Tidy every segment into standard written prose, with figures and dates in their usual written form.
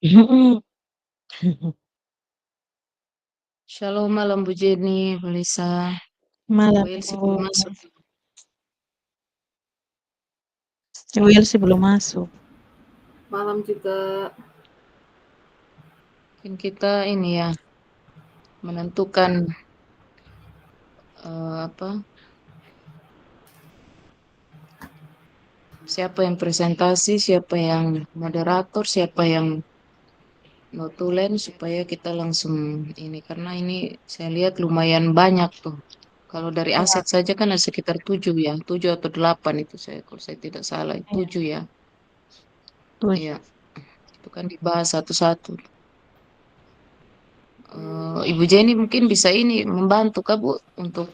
Mhm. Shalom malam Bu Jenny, Bu Lisa. Bu Malam Elsie belum Ibu, masuk. Ibu Elsie belum masuk. Malam juga. Mungkin kita ini ya menentukan apa siapa yang presentasi, siapa yang moderator, siapa yang notulen supaya kita langsung ini karena ini saya lihat lumayan banyak tuh. Kalau dari Iya, aset saja kan ada sekitar 7 ya, 7 atau 8 itu saya kalau saya tidak salah, iya, 7 ya. Iya, 7. itu kan dibahas satu-satu. Ibu Jenny mungkin bisa ini membantu Kak Bu untuk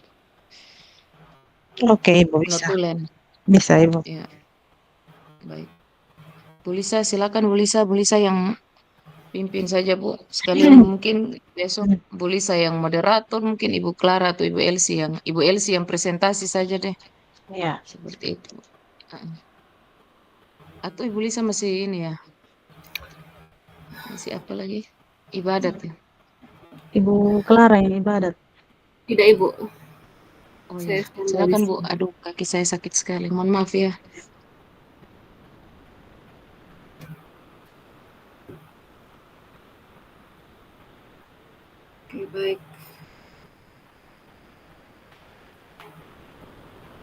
Oke Ibu, bisa. notulen. Bisa Ibu. Ya, baik. Bu Lisa, silakan Bu Lisa yang pimpin saja Bu. Sekalian mungkin besok Bu Lisa yang moderator, mungkin Ibu Clara atau Ibu Elsie yang presentasi saja deh. Iya. Seperti itu. Ah. Atau Ibu Lisa masih ini ya, masih apa lagi? Ibadat ya. Ibu Clara yang ibadat. Tidak Ibu, Oh ya, saya standby di silakan Bu. sini. Aduh, kaki saya sakit sekali. Mohon maaf ya. Oke, baik.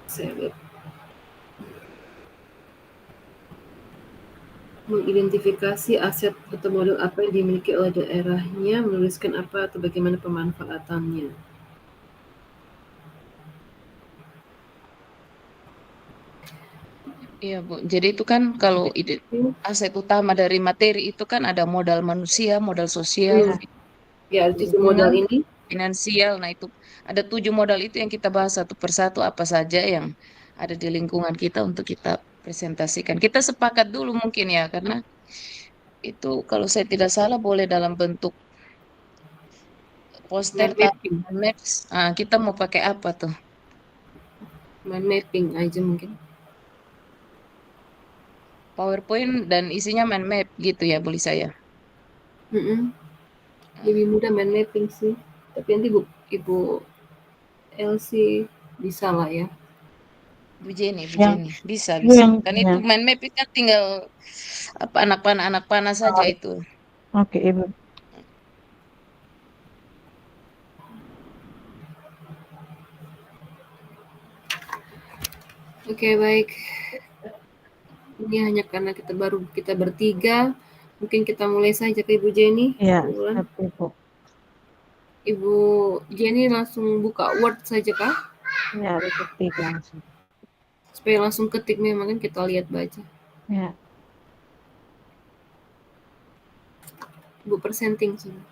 Saya lihat. Mengidentifikasi aset atau modal apa yang dimiliki oleh daerahnya, menuliskan apa atau bagaimana pemanfaatannya. Iya Bu. Jadi itu kan kalau aset utama dari materi itu kan ada modal manusia, modal sosial, Hmm. Ya, 7 modal lingkungan, ini. finansial. Nah, itu ada 7 modal itu yang kita bahas satu persatu apa saja yang ada di lingkungan kita untuk kita presentasikan. Kita sepakat dulu mungkin ya, karena itu kalau saya tidak salah boleh dalam bentuk poster Mind atau mapping. maps. Ah, kita mau pakai apa tuh? Mind mapping aja mungkin. PowerPoint dan isinya mind map gitu ya, boleh saya. Mm-mm. Ah, Lebih mudah mind mapping sih. Tapi nanti Ibu Elsie bisa lah ya. Bu Yang Jenny, bisa Ibu bisa. yang Kan ya. itu mind map itu kan tinggal apa anak panah saja Oh, itu. oke Ibu. Oke, baik. Ini hanya karena kita bertiga. Mungkin kita mulai saja ke Ibu Jenny. Iya, Kebetulan. siap Ibu. Ibu Jenny langsung buka Word saja kah? Iya, diketik langsung. Supaya langsung ketik memang kan kita lihat baca. Ya. Ibu presenting sudah.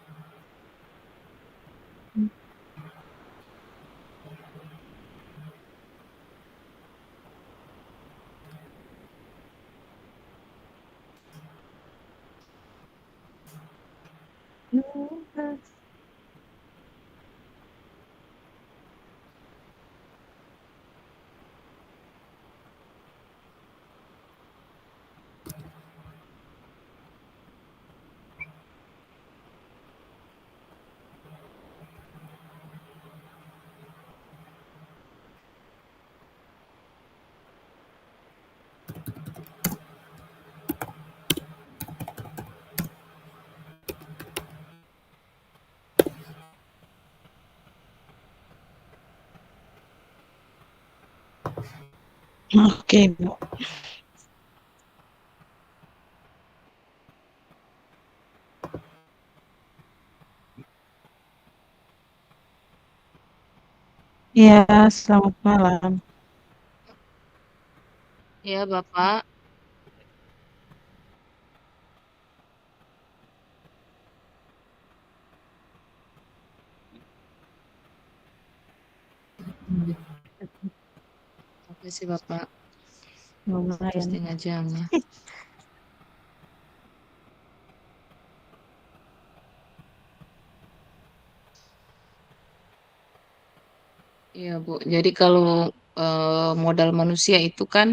Oke Ibu. Iya, selamat malam. Ya, Bapak. Oke sih Bapak. Satu Lumayan. setengah jam ya. Iya, Bu. Jadi kalau modal manusia itu kan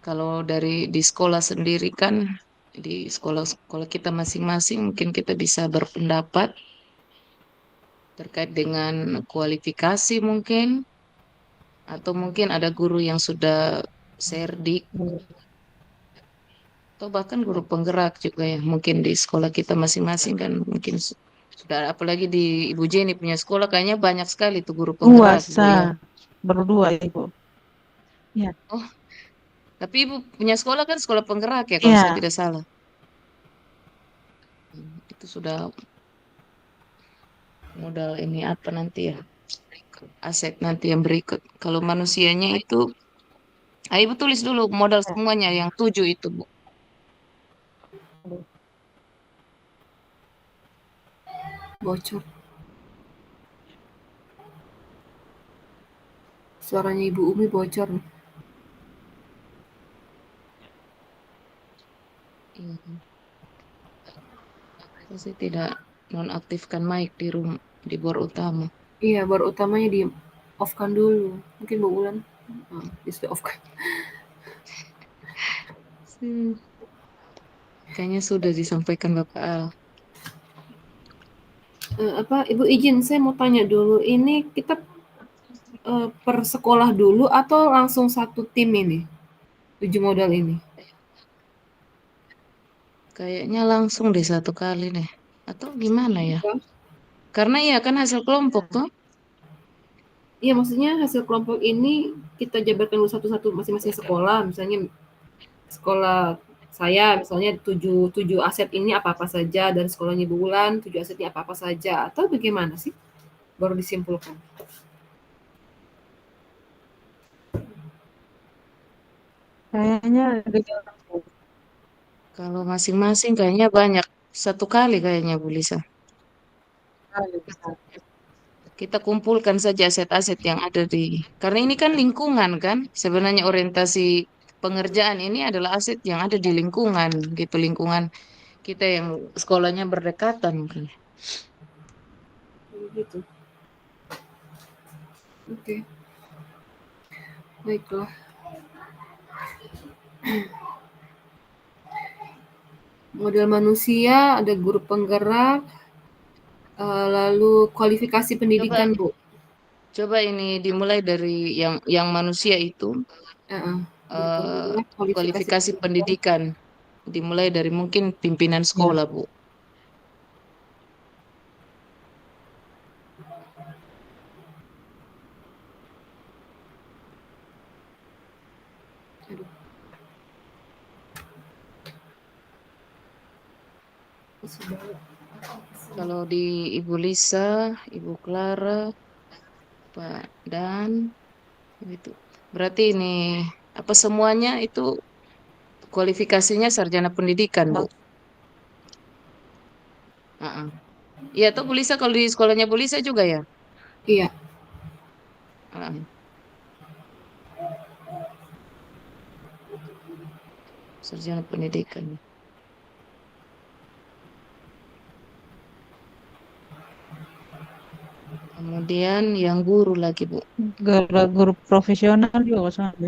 kalau dari di sekolah sendiri kan di sekolah-sekolah kita masing-masing mungkin kita bisa berpendapat terkait dengan kualifikasi mungkin, atau mungkin ada guru yang sudah serdik, atau bahkan guru penggerak juga ya, mungkin di sekolah kita masing-masing kan mungkin sudah, apalagi di Ibu Jenny punya sekolah kayaknya banyak sekali tuh guru penggerak, Bu ya. Baru 2 Ibu. Ya. Oh, tapi Ibu punya sekolah kan sekolah penggerak ya kalau saya Iya. tidak salah. Itu sudah modal ini apa nanti ya? Aset nanti yang berikut. Kalau manusianya itu, Ibu tulis dulu modal semuanya yang 7 itu, Bu. Bocor. Suaranya Ibu Umi bocor nih. Iya. Saya tidak nonaktifkan mic di bor utama. Iya, bor utamanya di off-kan dulu. Mungkin Bu Ulan. Di sudah off-kan. Kayaknya sudah disampaikan Bapak Al. Ibu izin, saya mau tanya dulu. Ini kita per sekolah dulu atau langsung satu tim ini? 7 modal ini? Kayaknya langsung deh satu kali deh. Atau gimana ya? Karena ya kan hasil kelompok tuh. Iya, maksudnya hasil kelompok ini kita jabarkan dulu satu-satu masing-masing sekolah. Misalnya sekolah saya misalnya 7 aset ini apa-apa saja, dan sekolahnya Bu Wulan 7 aset ini apa-apa saja, atau bagaimana sih? Baru disimpulkan. Kayaknya Kalau masing-masing kayaknya banyak. Satu kali kayaknya Bu Lisa. Kita kumpulkan saja aset-aset yang ada di... Karena ini kan lingkungan kan. Sebenarnya orientasi pengerjaan ini adalah aset yang ada di lingkungan gitu. Lingkungan kita yang sekolahnya berdekatan mungkin. Gitu. Oke. Baiklah. Model manusia, ada guru penggerak, lalu kualifikasi pendidikan, Bu. Coba ini dimulai dari yang manusia itu. Kualifikasi pendidikan. Dimulai dari mungkin pimpinan sekolah, Bu. Kalau di Ibu Lisa, Ibu Clara, Pak Dan, itu berarti ini apa semuanya itu kualifikasinya sarjana pendidikan, Bu. Iya, tuh Bu Lisa kalau di sekolahnya Bu Lisa juga ya? Iya. Sarjana pendidikan. Kemudian yang guru lagi, Bu. Guru profesional juga sama.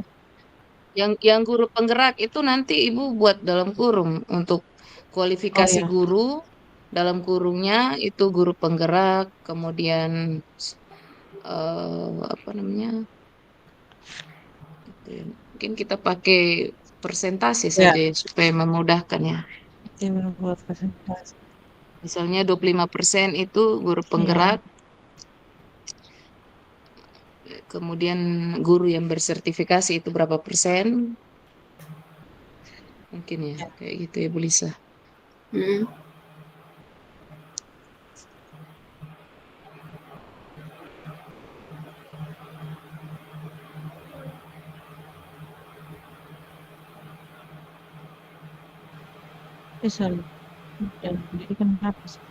Yang guru penggerak itu nanti Ibu buat dalam kurung untuk kualifikasi guru, dalam kurungnya itu guru penggerak, kemudian apa namanya? Mungkin kita pakai persentase saja ya, supaya memudahkan ya. Buat presentasi. Misalnya 25% itu guru penggerak, kemudian guru yang bersertifikasi itu berapa persen? Mungkin ya, kayak gitu ya Bu Lisa. Bisa. Jadi kenapa sih?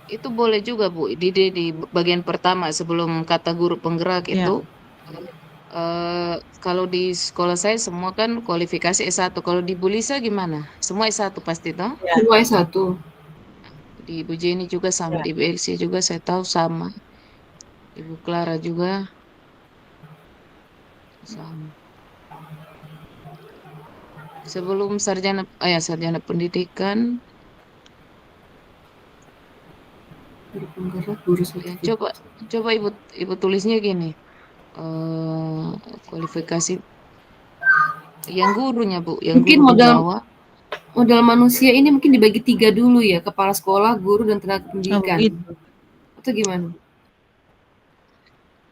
Itu boleh juga Bu, di bagian pertama sebelum kata guru penggerak itu. Kalau di sekolah saya semua kan kualifikasi S1. Kalau di Bu Lisa gimana? Semua S1 pasti toh? Semua S1. Di Ibu Jenny juga sama, di Ibu Elsie juga saya tahu sama. Ibu Clara juga sama. sebelum sarjana pendidikan. Guru penggerak, guru Ya, sertifikat. coba ibu tulisnya gini. Kualifikasi yang gurunya Bu, yang Mungkin guru di modal bawah. modal manusia ini mungkin dibagi 3 dulu ya, kepala sekolah, guru, dan tenaga Oh, pendidikan. begitu. Atau gimana?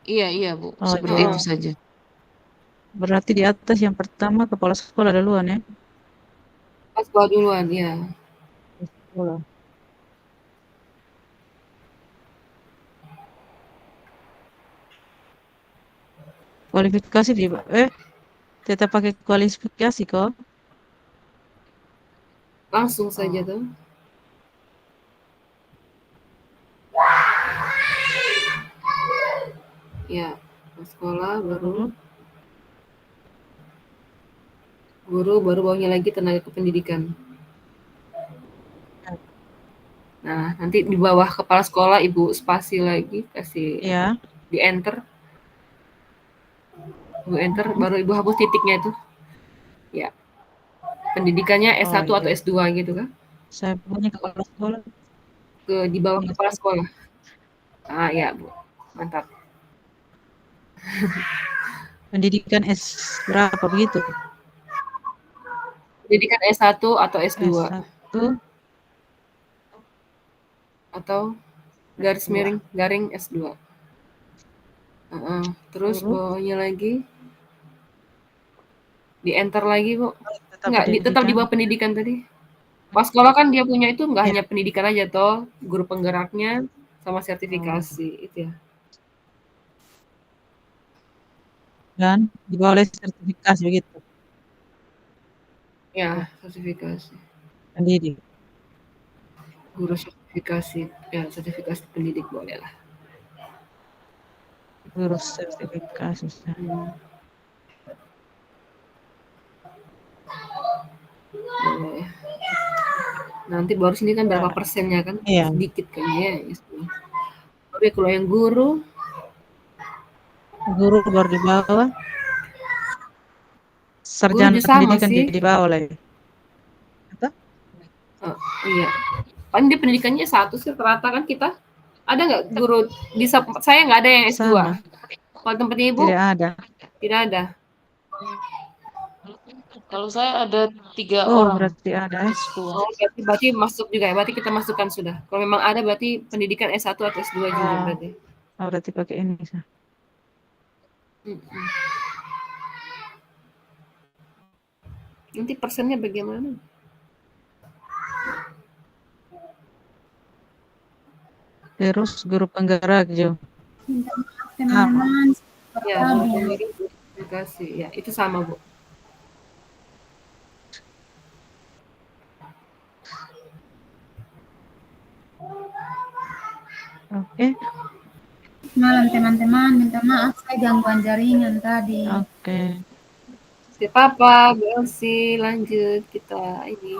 Iya Bu, Oh, seperti iya. itu saja. Berarti di atas yang pertama kepala sekolah duluan ya. Kepala sekolah duluan, ya. Sekolah. Kualifikasi tetap pakai kualifikasi kok. Langsung saja Oh. tuh. Ya, kepala sekolah baru guru, baru bawahnya lagi tenaga kependidikan. Nah, nanti di bawah kepala sekolah Ibu spasi lagi, kasih Ya. di enter. Ibu enter, baru Ibu hapus titiknya itu. Ya. Pendidikannya Oh, S1 atau iya. S2 gitu kan. Saya punya kepala sekolah. Di bawah kepala sekolah. Ah, ya, Bu. Mantap. Pendidikan S berapa begitu? Pendidikan S1 atau S2 S1 atau garis miring garing S2. Terus guru bawahnya lagi di enter lagi, Bu. tetap Enggak, tetap di pendidikan. bawah pendidikan tadi. Pas sekolah kan dia punya itu enggak Ya. hanya pendidikan aja toh, guru penggeraknya sama Oh. sertifikasi itu ya. Dan di bawah oleh sertifikasi begitu. Ya, sertifikasi. Pendidik. Guru sertifikasi, ya sertifikasi pendidik boleh lah. Guru sertifikasi. Boleh. Nanti baru sini kan berapa persennya kan? Iya. Sedikit kan ya. Oke, kalau yang guru baru di bawah. Sarjana guru sama pendidikan sih. di bawah lagi. Apa? Oh, iya. Paling dia pendidikannya satu sih rata kan kita. Ada nggak guru di saya nggak ada yang S2. Sama. Kalau tempatnya Ibu? Tidak ada. Tidak ada. Kalau saya ada 3 Oh, orang. berarti ada S2. Oh, berarti masuk juga ya. Berarti kita masukkan sudah. Kalau memang ada berarti pendidikan S1 atau S2 juga berarti. Oh, berarti pakai ini. Nanti persennya bagaimana? Terus guru penggerak Jo. Teman-teman, Ya, terima kasih. Ya, itu sama, Bu. Oke. malam teman-teman, minta maaf saya gangguan jaringan tadi. Oke. Tidak apa-apa, Bu Elsie, lanjut kita ini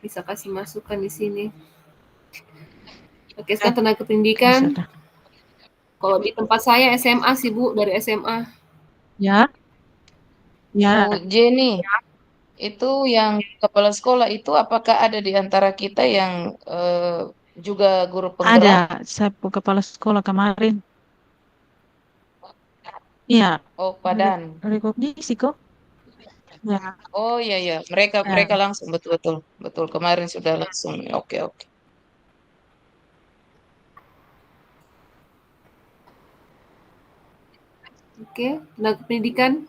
bisa kasih masukan di sini. Oke, sekarang tenaga pendidikan. Kalau di tempat saya SMA sih Bu, dari SMA. Ya. Ya. Bu Jenny, itu yang kepala sekolah itu apakah ada di antara kita yang juga guru penggerak? Ada, saya kepala sekolah kemarin. Iya. Oh, Padan. Rekognisi kok. Ya. Oh iya, mereka langsung betul kemarin sudah langsung. Oke. Oke, tenaga pendidikan.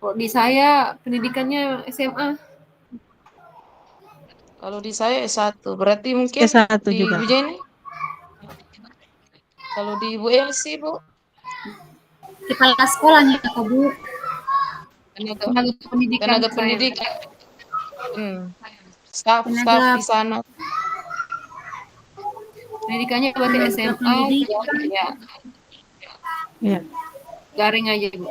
Kalau di saya pendidikannya SMA. Kalau di saya S1, berarti mungkin S1 di juga. Bu Jenny. Kalau di Bu Elsie, Bu? Kepala sekolahnya kok Bu. Tenaga pendidikan. Tenaga pendidikan. Staff di sana. Pendidikannya berarti SMA. Ya. Iya. Garing aja, Bu.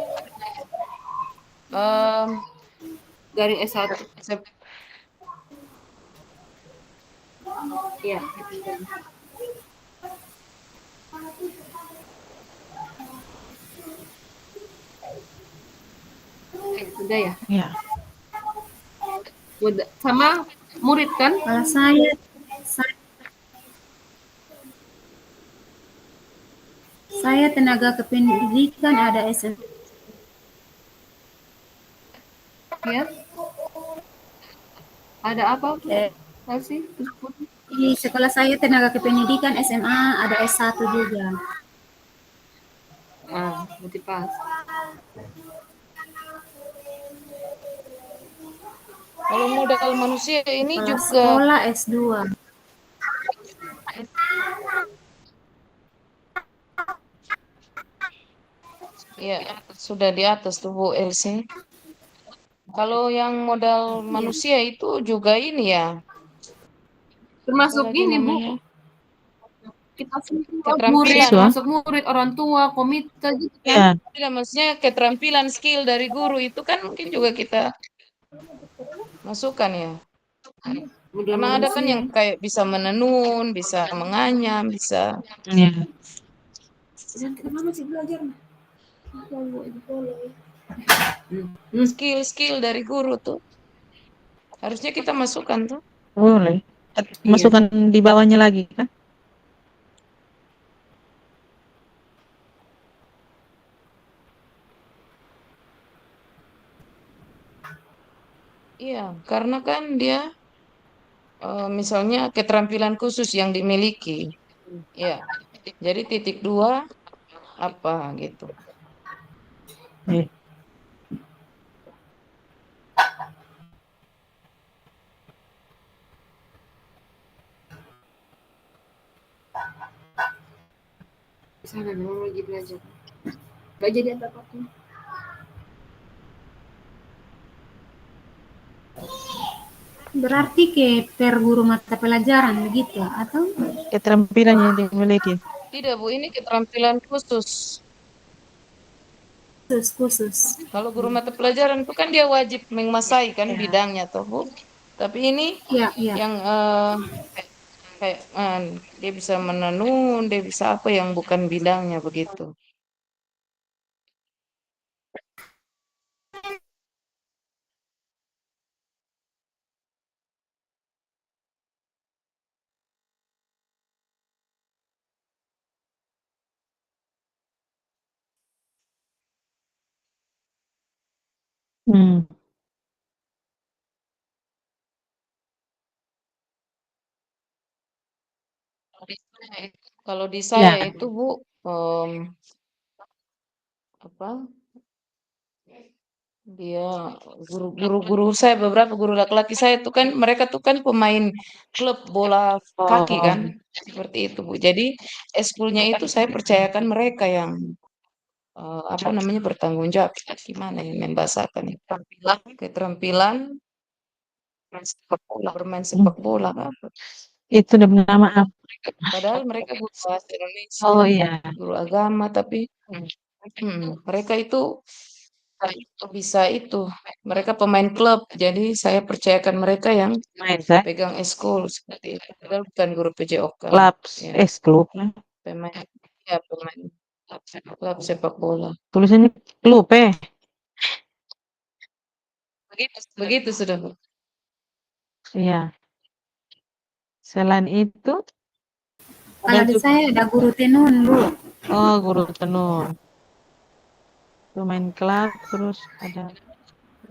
Garing S1. Iya. Sudah ya? Iya. Sama murid kan? Kalau saya tenaga kependidikan ada SMA. Ya. Ada apa tuh? Eh, Sih? di sekolah saya tenaga kependidikan SMA ada S1 juga. Berarti pas. Kalau modal manusia ini Kepala juga sekolah S2. ya sudah di atas tuh Bu LC. Kalau yang modal Iya. manusia itu juga ini ya, Termasuk apalagi ini, Bu. namanya, Kita semua murid, keterampilan. Siswa. termasuk murid, orang tua, komite gitu kan. Iya, Tidak, maksudnya keterampilan skill dari guru itu kan mungkin juga kita masukkan ya. Modal Karena ada kan manusia. yang kayak bisa menenun, bisa menganyam, bisa iya. Dan kita masih belajar. skill-skill dari guru tuh. Harusnya kita masukkan tuh. Boleh. Iya. Masukkan di bawahnya lagi kan? Iya, karena kan dia misalnya keterampilan khusus yang dimiliki. Ya, jadi titik dua apa gitu. Iya. Sana memang lagi belajar. Gak jadi apa-apa. Berarti ke per guru mata pelajaran begitu atau Keterampilan yang dimiliki. Tidak, Bu, ini keterampilan khusus. khusus? Kalau guru mata pelajaran itu kan dia wajib menguasai kan Ya. bidangnya toh, Bu. Tapi ini Ya, ya. yang kayak dia bisa menenun, dia bisa apa yang bukan bidangnya begitu. Hmm. Kalau di saya Ya. itu Bu, apa? Dia guru-guru saya, beberapa guru laki-laki saya itu kan mereka tuh kan pemain klub bola kaki Oh. kan, seperti itu Bu. Jadi eskulnya itu saya percayakan mereka yang apa namanya bertanggung jawab. Gimana ya membahasakan ini? Keterampilan bermain sepak bola kan. Itu udah nama apa? Padahal mereka guru bahasa Indonesia, Oh iya. guru agama, tapi mereka itu bisa itu. Mereka pemain klub, jadi saya percayakan mereka yang Main saya. pegang eskul seperti itu. Padahal bukan guru PJOK. Labs. Ya, Klub. pemain, ya pemain klub sepak bola. Tulisannya klub Begitu sudah, Bu. Iya. Selain itu, Kalau di saya ada guru tenun, Bu. oh guru tenun. Pemain klub, terus ada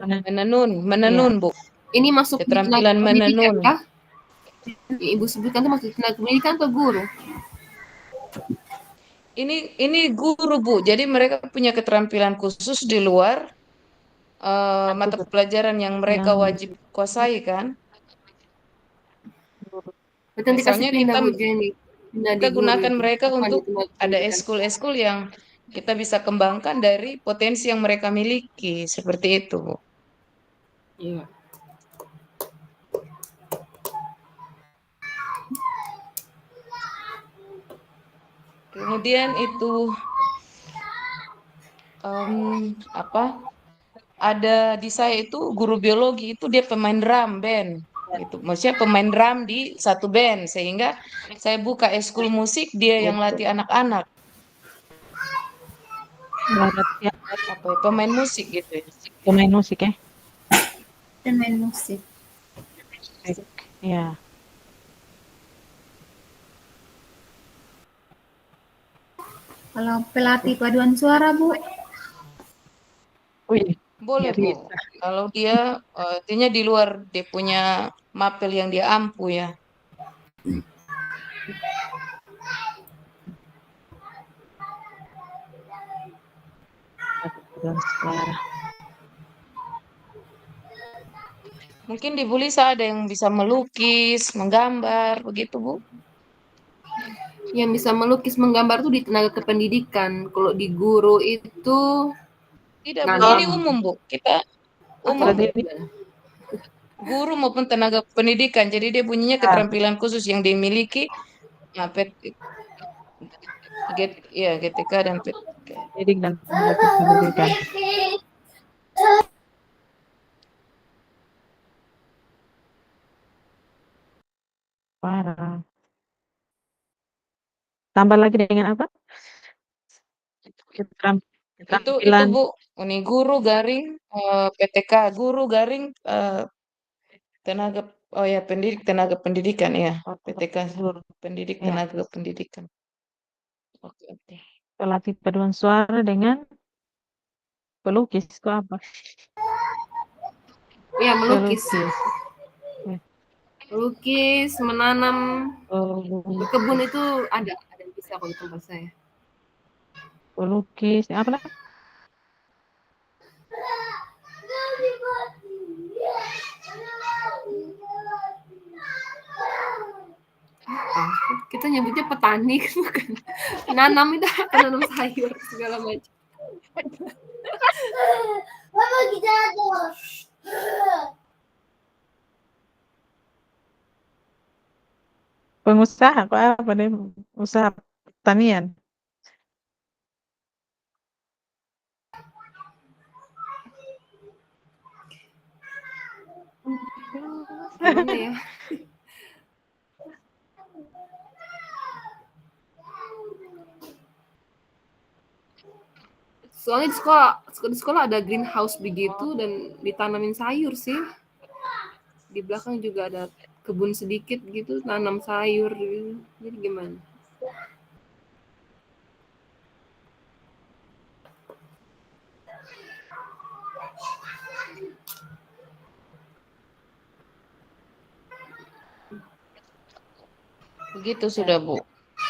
Menenun, Bu. Ini masuk di Keterampilan tenaga pendidikan menenun. kah? Yang Ibu sebutkan itu masuk tenaga pendidikan atau guru? Ini guru, Bu. Jadi mereka punya keterampilan khusus di luar mata pelajaran yang mereka yang wajib kuasai kan. Berarti nanti kasih Misalnya pindah Bu Jenny. Pindah di kita guru gunakan itu. mereka Bukan di untuk tenaga ada pendidikan. eskul-eskul yang kita bisa kembangkan dari potensi yang mereka miliki, seperti itu, Bu. Iya. Kemudian itu apa? Ada di saya itu guru biologi itu dia pemain drum band gitu. Maksudnya pemain drum di satu band sehingga saya buka eskul musik dia yang latih anak-anak berarti apa ya, pemain musik gitu ya. pemain musik ya. Dan main musik. Musik. Ya. Kalau pelatih paduan suara, Bu, Wih, Boleh, nggak Bu. bisa. Kalau dia artinya di luar dia punya mapel yang dia ampu ya. Paduan suara. Mungkin di Bulisa ada yang bisa melukis, menggambar, begitu, Bu. Yang bisa melukis menggambar tuh di tenaga kependidikan. Kalau di guru itu Tidak, Bu. Ini nanam. umum, Bu. Kita Apa umum. Berarti itu? Guru maupun tenaga pendidikan. Jadi dia punya ya, keterampilan khusus yang dimiliki. Nah, ya, GTK dan PTK. pendidik dan tenaga pendidikan. Parah. Tambah lagi dengan apa? Itu Keterampilan. Bu. Ini guru garing PTK, guru garing tenaga pendidik tenaga pendidikan ya. PTK Guru. pendidik Ya. tenaga pendidikan. Oke, oke. Pelatih paduan suara dengan pelukis itu apa? Ya, melukis. Pelukis. Ya. Melukis, menanam, berkebun Pelukis. itu ada yang bisa kalau di tempat saya. Pelukis. Apa lagi? Ah, kita nyebutnya petani kan bukan. Nanam itu penanam sayur segala macam. Pengusaha kok apa nih? Usaha pertanian. Gimana ya? Soalnya di sekolah ada greenhouse begitu dan ditanamin sayur sih. Di belakang juga ada kebun sedikit gitu, tanam sayur gitu. Jadi gimana? Begitu sudah Bu.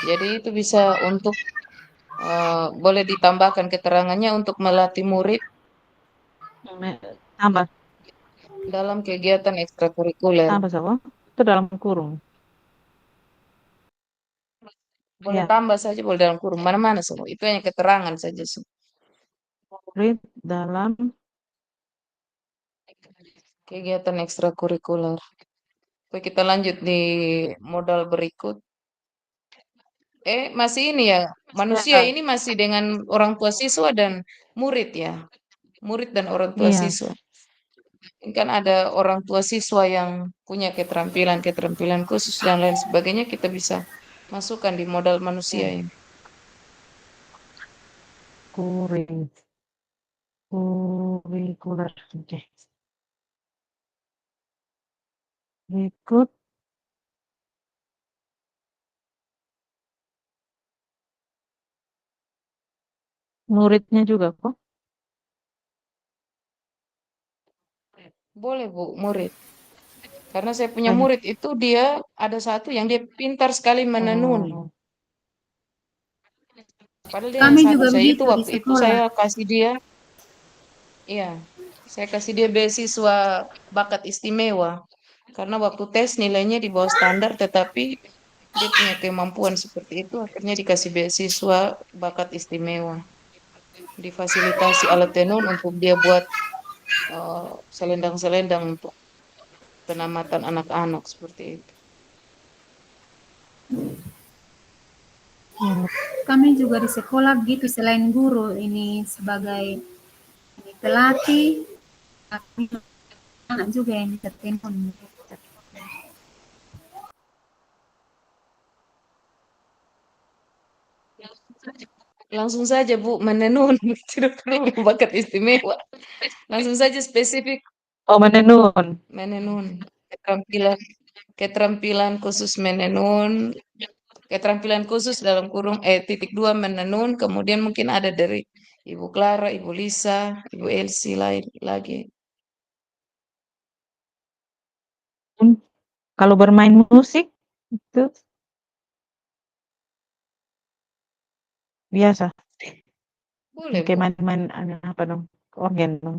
Jadi itu bisa untuk boleh ditambahkan keterangannya untuk melatih murid Tambah, dalam kegiatan ekstrakurikuler. tambah siapa? Itu dalam kurung. Boleh Ya, tambah saja, boleh dalam kurung. Mana-mana semua. Itu hanya keterangan saja. murid dalam Kegiatan ekstrakurikuler. Oke, kita lanjut di modal berikut. Masih ini ya. Manusia ya, ini masih dengan orang tua siswa dan murid ya. Murid dan orang tua iya, siswa. Ini kan ada orang tua siswa yang punya keterampilan-keterampilan khusus dan lain sebagainya. Kita bisa masukkan di modal manusia ya. ini. Kuring, kurikuler. Oke. Berikut muridnya juga kok. Boleh Bu, murid. Karena saya punya Banyak. murid itu dia ada satu yang dia pintar sekali menenun. Oh, Padahal dia hanya kami satu. juga Saya itu begitu di waktu itu sekolah. saya kasih dia, iya, saya kasih dia beasiswa bakat istimewa. Karena waktu tes nilainya di bawah standar, tetapi dia punya kemampuan seperti itu, akhirnya dikasih beasiswa bakat istimewa. Difasilitasi alat tenun untuk dia buat selendang-selendang untuk penamatan anak-anak seperti itu. ya. Kami juga di sekolah begitu, selain guru ini sebagai ini pelatih, kami anak juga yang bisa tenun. Langsung saja Bu menenun, tidak perlu bakat istimewa. Langsung saja spesifik Oh, menenun. menenun. keterampilan khusus menenun, keterampilan khusus dalam kurung titik dua menenun, kemudian mungkin ada dari Ibu Clara, Ibu Lisa, Ibu Elsie lain lagi. Kalau bermain musik itu biasa. Boleh, Kayak Bu. main-main apa dong? Organ dong.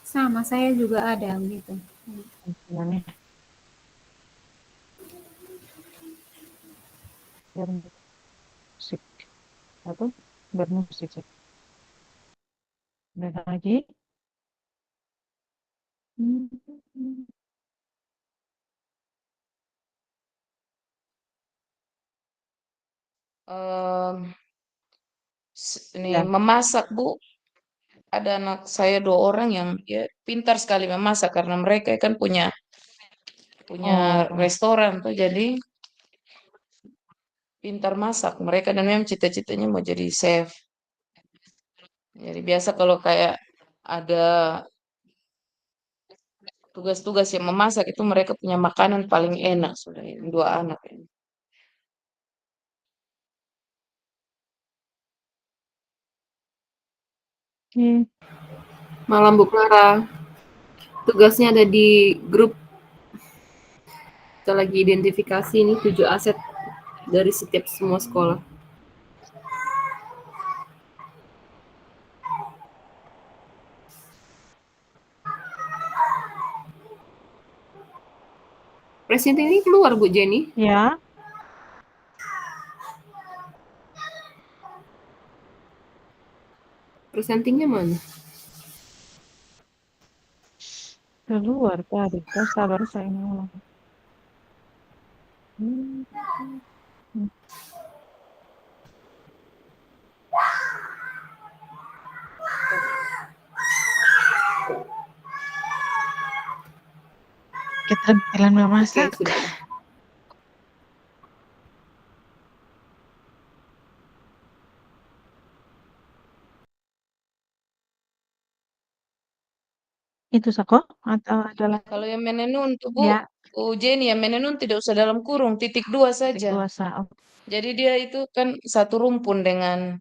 Sama, saya juga ada gitu. Namanya bermusik atau bermusik sih. Ada lagi. Ini Ya. memasak, Bu. Ada anak saya 2 orang yang ya pintar sekali memasak karena mereka kan punya Oh, restoran tuh, jadi pintar masak mereka dan memang cita-citanya mau jadi chef. Jadi biasa kalau kayak ada tugas-tugas yang memasak itu mereka punya makanan paling enak sudah ini 2 anak ini. oke. Malam Bu Clara. Tugasnya ada di grup. Kita lagi identifikasi nih 7 aset dari setiap semua sekolah. Presiden ini keluar Bu Jenny. Ya. Presentingnya mana? Keluar tadi. Terus sabar saya ngulang. Keterampilan Oke, memasak. sudah. Itu Sako atau ada lagi? Kalau yang menenun tuh Bu, Ya, Jenny yang menenun tidak usah dalam kurung, titik 2 saja. dewasa. Jadi dia itu kan satu rumpun dengan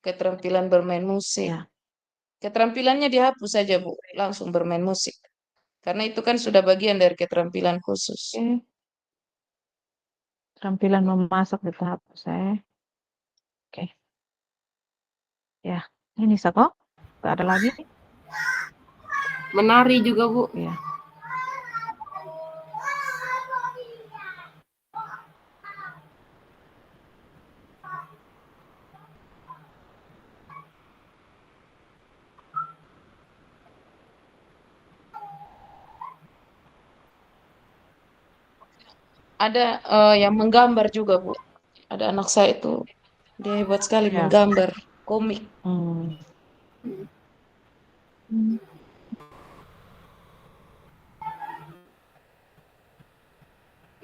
keterampilan bermain musik. Ya. Keterampilannya dihapus saja, Bu, langsung bermain musik. Karena itu kan sudah bagian dari keterampilan khusus. Oke. Keterampilan memasak di tahap saya. Oke. Ya, ini Sako. Gak ada lagi? Menari juga Bu. Ya. Ada yang menggambar juga, Bu. Ada anak saya itu, dia hebat sekali Ya. menggambar komik.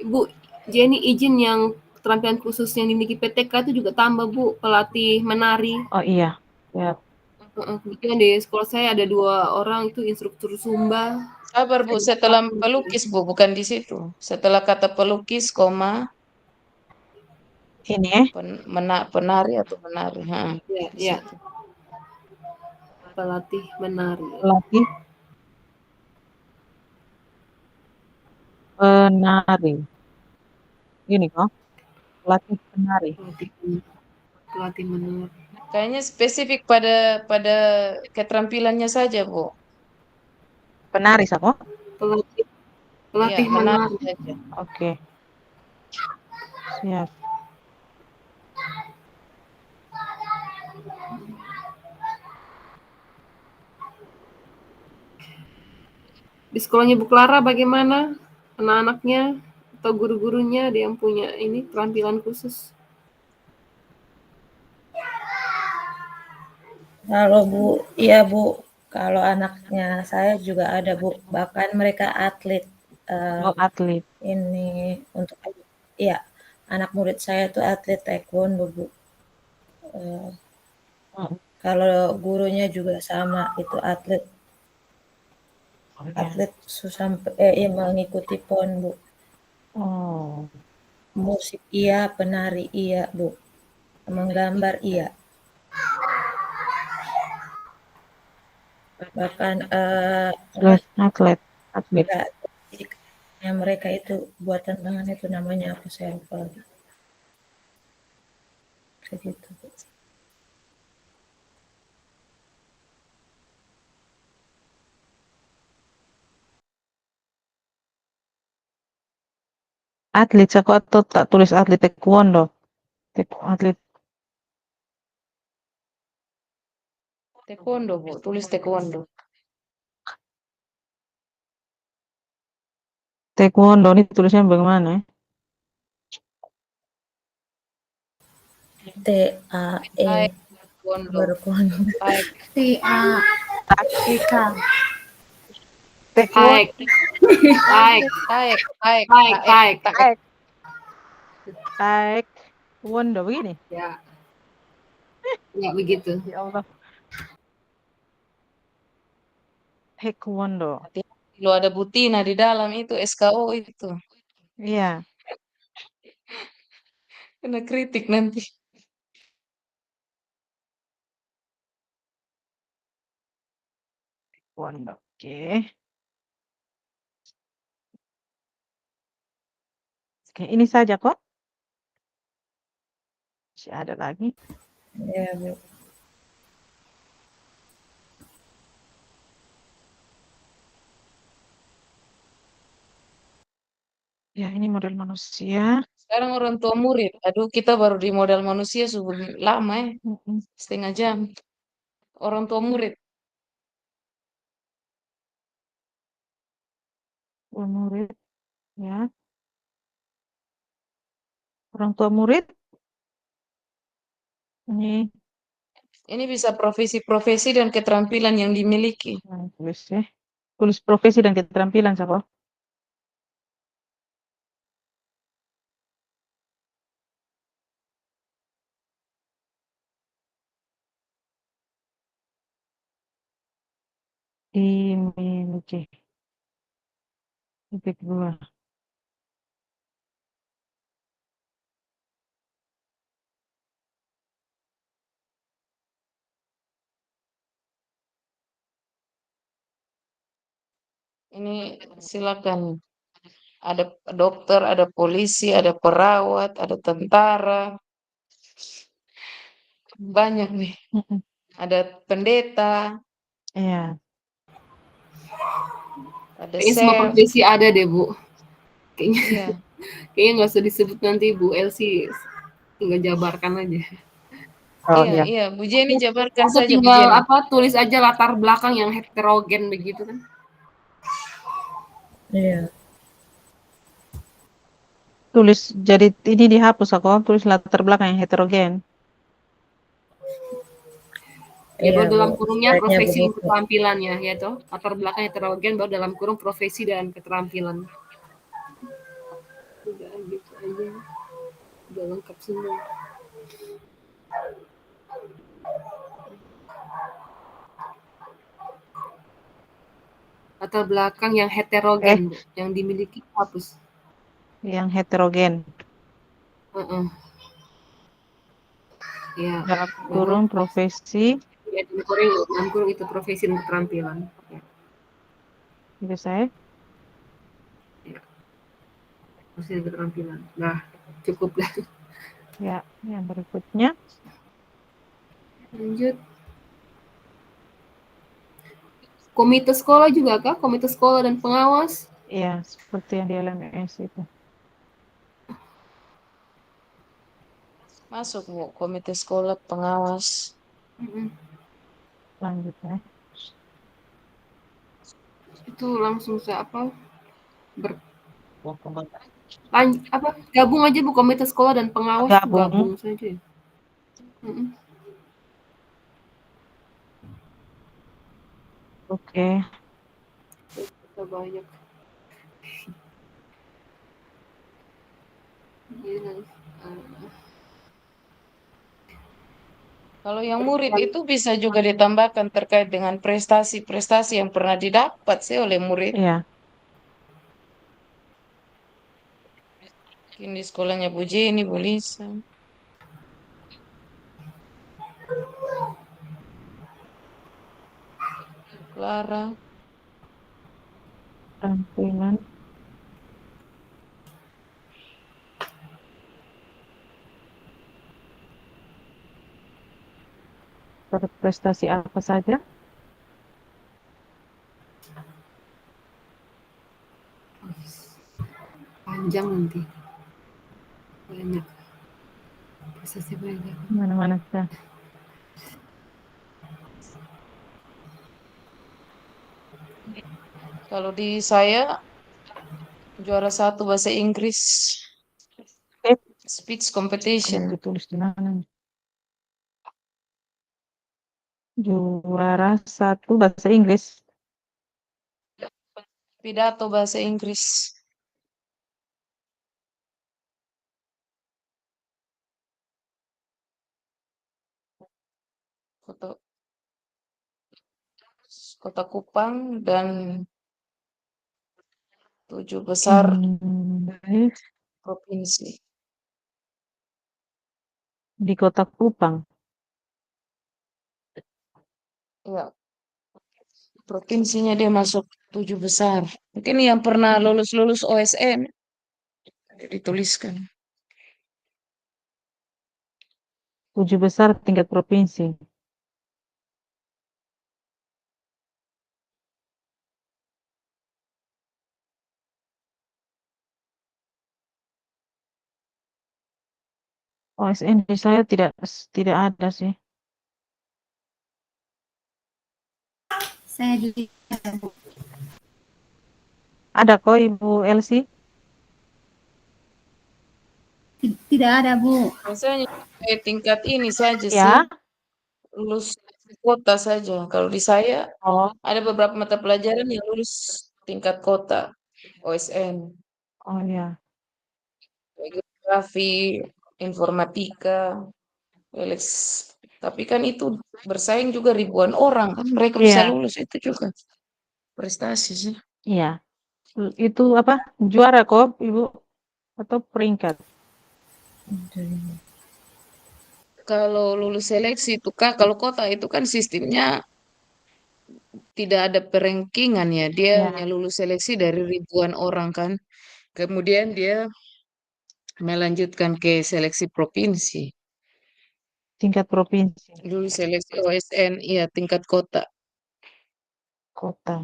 Bu Jenny izin yang keterampilan khusus yang dimiliki PTK itu juga tambah Bu, pelatih menari. Oh iya. Ya. Kebetulan di sekolah saya ada 2 orang itu instruktur Zumba. Sabar, Bu, setelah pelukis, Bu, bukan di situ. Setelah kata pelukis, koma, Ini ya. penari atau menari. Ya, Di ya. situ. Pelatih menari. Lagi penari. Ini kok. Pelatih penari. Pelatih menari. Kayaknya spesifik pada keterampilannya saja, Bu. Penari Sako. Pelatih Iya, menari menari. saja. Oke. Siap. Di sekolahnya Bu Clara bagaimana? Anak-anaknya atau guru-gurunya ada yang punya ini keterampilan khusus? Kalau Bu, iya Bu, kalau anaknya saya juga ada Bu, bahkan mereka atlet. Atlet. Ini untuk, iya, anak murid saya itu atlet taekwondo Bu. Eh, Mm. kalau gurunya juga sama, itu atlet Ya. atlet sampai iya, mengikuti PON, Bu. Oh, Musik iya, penari iya, Bu. Menggambar iya. Bahkan apa? atlet, atlet. Ya, yang mereka itu buatan tangan itu namanya apa saya lupa lagi. Kayak gitu, Bu. Atlet aku atau tak tulis atlet taekwondo. Atlet Taekwondo, Bu. Tulis taekwondo. taekwondo ini tulisnya bagaimana ya? TAE Taekwondo. berkondo. Taek. TAEK. Taek, taek, Taek. Taek. taek, taek. Taek. Taekwondo begini. Ya, ya begitu. Ya Allah. Taekwondo. Hati-hati, lo ada butina di dalam itu SKO itu. Iya. Kena kritik nanti. Taekwondo. Oke. Oke, ini saja kok. Masih ada lagi. Ya, Bu. Ya, ini model manusia. Sekarang orang tua murid. Aduh, kita baru di modal manusia sudah lama ya. Mm-mm. Setengah jam. Orang tua murid. Tua murid. Ya. Orang tua murid. Ini. Ini bisa profesi-profesi dan keterampilan yang dimiliki. Tulis ya. Tulis profesi dan keterampilan, siapa? Dimiliki. Titik dua. Ini silakan. Ada dokter, ada polisi, ada perawat, ada tentara. Banyak nih. Mm-mm. Ada pendeta, Iya. ada Kayaknya semua chef. profesi ada deh, Bu. Kayaknya Iya. kayaknya nggak usah disebut nanti Bu Elsie, tinggal jabarkan aja. Oh Iya, iya. iya. Bu Jenny jabarkan Atau saja, Bu tinggal Jenny. apa tulis aja latar belakang yang heterogen begitu kan. Iya. Tulis jadi ini dihapus aku tulis latar belakang yang heterogen. Ya Iya, baru Bu. dalam kurungnya Sebaiknya profesi dan begitu. keterampilannya ya toh. Latar belakang heterogen baru dalam kurung profesi dan keterampilan. Udah gitu aja. Udah lengkap semua. Latar belakang yang heterogen, Bu, yang dimiliki hapus. Yang heterogen. Heeh. Ya, Dalam baru kurung profesi ya, dalam kurung itu profesi dan keterampilan. Ya, itu saya. ya, profesi dan keterampilan. Nah, cukup lah. Ya, yang berikutnya. Lanjut. Komite sekolah juga kah? Komite sekolah dan pengawas? Ya, seperti yang di LMS itu. Masuk, Bu. Komite sekolah, pengawas. Mm-mm. Lanjut ya. Itu langsung saya apa? Apa? Gabung aja Bu, komite sekolah dan pengawas tuh Gabung. gabung saja. Mm-mm. Oke. Kita banyak. Iya, Kalau yang murid itu bisa juga ditambahkan terkait dengan prestasi-prestasi yang pernah didapat sih oleh murid. Iya. Mungkin di sekolahnya Bu Jenny, Bu Lisa. Bu Clara. Tampilan. Prestasi apa saja? Panjang nanti. Banyak. Prestasi banyak. Mana-mana saja. Kalau di saya juara 1 bahasa Inggris speech Tidak competition. ditulis di mana? Juara 1 bahasa Inggris. Pidato bahasa Inggris. Kota, Kota Kupang dan 7 besar Inggris provinsi. di Kota Kupang. Ya, provinsinya dia masuk 7 besar. Mungkin yang pernah lulus-lulus OSN dituliskan. 7 besar tingkat provinsi. OSN di saya tidak ada sih. Saya juga Ada kok Ibu Elsie? tidak ada, Bu. Biasanya tingkat ini saja sih, Ya. lulus kota saja. Kalau di saya Oh, ada beberapa mata pelajaran yang lulus tingkat kota OSN, oh ya. geografi, informatika, Alex. Tapi kan itu bersaing juga ribuan orang kan, mereka bisa Iya, lulus itu juga prestasi sih. iya. Itu apa? Juara kok Ibu atau peringkat? Kalau lulus seleksi itu Kak, kalau kota itu kan sistemnya tidak ada perengkingan ya. Dia hanya Ya, lulus seleksi dari ribuan orang kan. Kemudian dia melanjutkan ke seleksi provinsi. tingkat provinsi, Lulus seleksi OSN, iya tingkat kota. kota.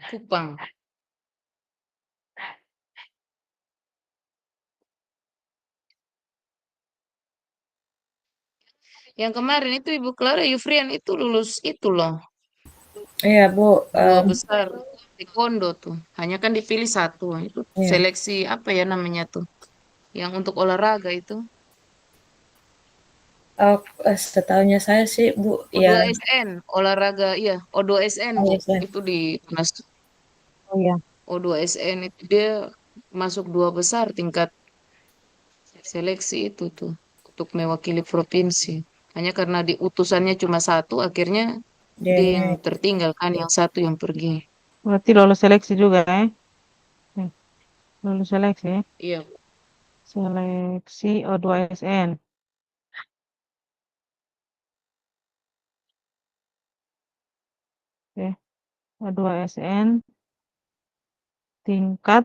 Kupang. Yang kemarin itu Ibu Clara Yufrian itu lulus itu loh. Iya, Bu. Dua besar taekwondo tuh. Hanya kan dipilih satu. Itu Iya. seleksi apa ya namanya tuh? Yang untuk olahraga itu. Setahunya saya sih, Bu, ya O2SN, olahraga, iya, O2SN, Bu. OSN. Itu di Tunas Oh ya. O2SN itu dia masuk 2 besar tingkat seleksi itu tuh untuk mewakili provinsi. Hanya karena di utusannya cuma satu, akhirnya dia Dianya yang tertinggal kan, yang satu yang pergi. Berarti lolos seleksi juga Lolos seleksi. Iya, Seleksi O2SN. Oke. O2SN tingkat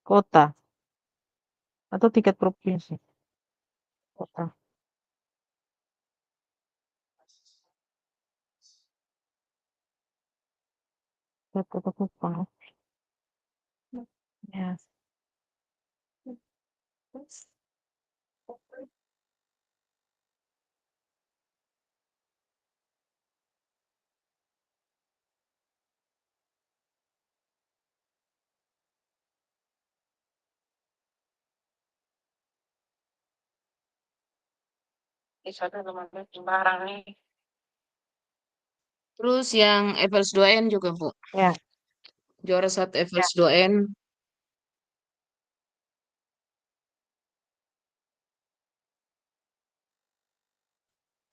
kota atau tingkat provinsi. Kota. Tingkat Kota Kupang. Ya. Di sana teman-teman sembarang nih. terus yang Evers 2N juga, Bu. Ya. Juara 1 Evers 2N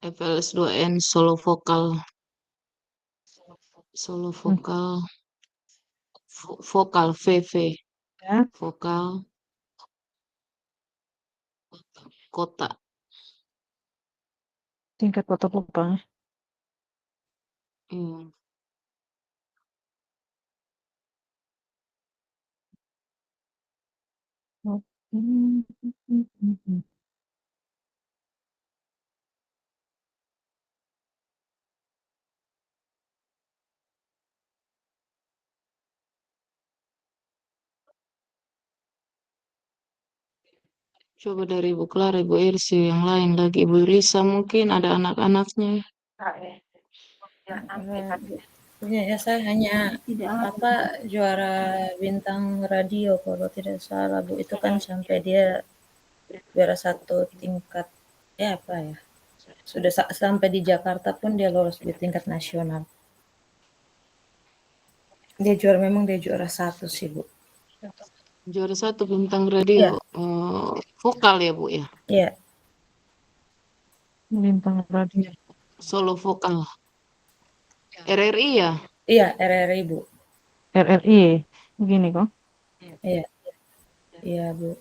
FLS 2N solo vokal vokal VV Ya, vokal kota. tingkat kota Kupang. Iya. Oh. Coba dari Ibu Clara, Ibu Irsi, yang lain lagi. Ibu Risa mungkin ada anak-anaknya. Punya ya saya hanya Tidak ada. apa juara bintang radio kalau tidak salah Bu, itu kan sampai dia juara satu tingkat apa ya, sudah sampai di Jakarta pun dia lolos di tingkat nasional. Dia juara satu sih Bu. Juara 1 bintang radio Iya. vokal ya Bu ya? Iya. Bintang radio. Solo vokal. RRI ya? Iya, RRI Bu. RRI. Begini kok. Iya. Iya Bu.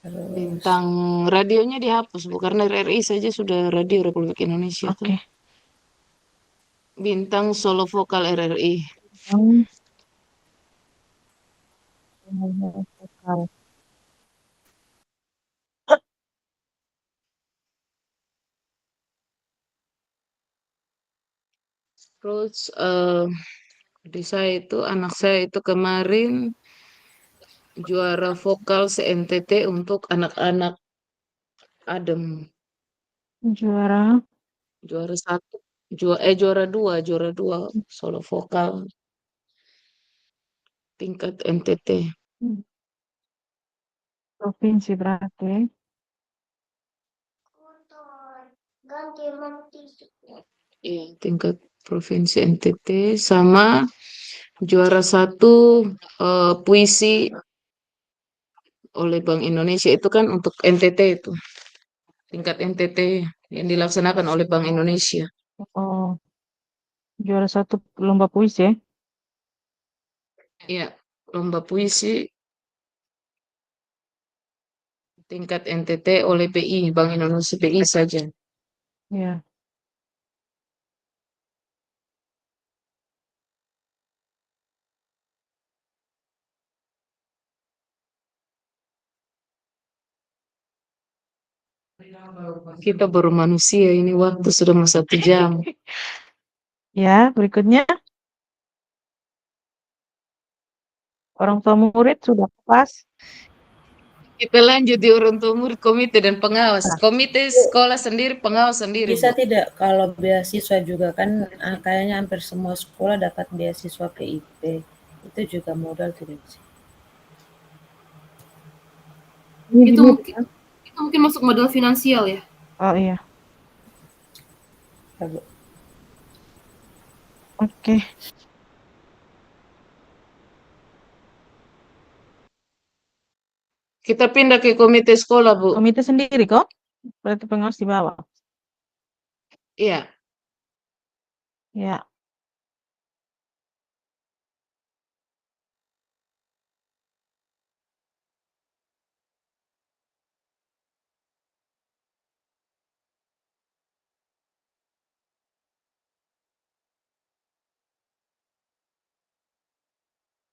Terus Bintang radionya dihapus Bu, karena RRI saja sudah Radio Republik Indonesia Oke. tuh. Bintang solo vokal RRI. Vokal. Terus di saya itu, anak saya itu kemarin juara vokal se-NTT untuk anak-anak Adem. Juara. Juara 1, juara dua solo vokal tingkat NTT. Provinsi berarti. Iya, tingkat provinsi NTT sama juara 1 puisi oleh Bank Indonesia itu kan untuk NTT itu. Tingkat NTT yang dilaksanakan oleh Bank Indonesia. Oh, juara 1 lomba puisi ya. Iya, lomba puisi tingkat NTT oleh BI, Bank Indonesia BI saja. Iya. Kita baru manusia, ini waktu sudah mau 1 jam. Ya, berikutnya. Orang tua murid sudah pas. Kita lanjut di orang tua murid, komite dan pengawas. Komite sekolah sendiri, pengawas sendiri. bisa Bu. tidak kalau beasiswa juga kan kayaknya hampir semua sekolah dapat beasiswa PIP. Itu juga modal tidak sih? Itu mungkin masuk modal finansial ya. Oh iya. Ya, Bu. Oke. Kita pindah ke komite sekolah, Bu. Komite sendiri kok. Berarti pengawas di bawah. Iya. Ya.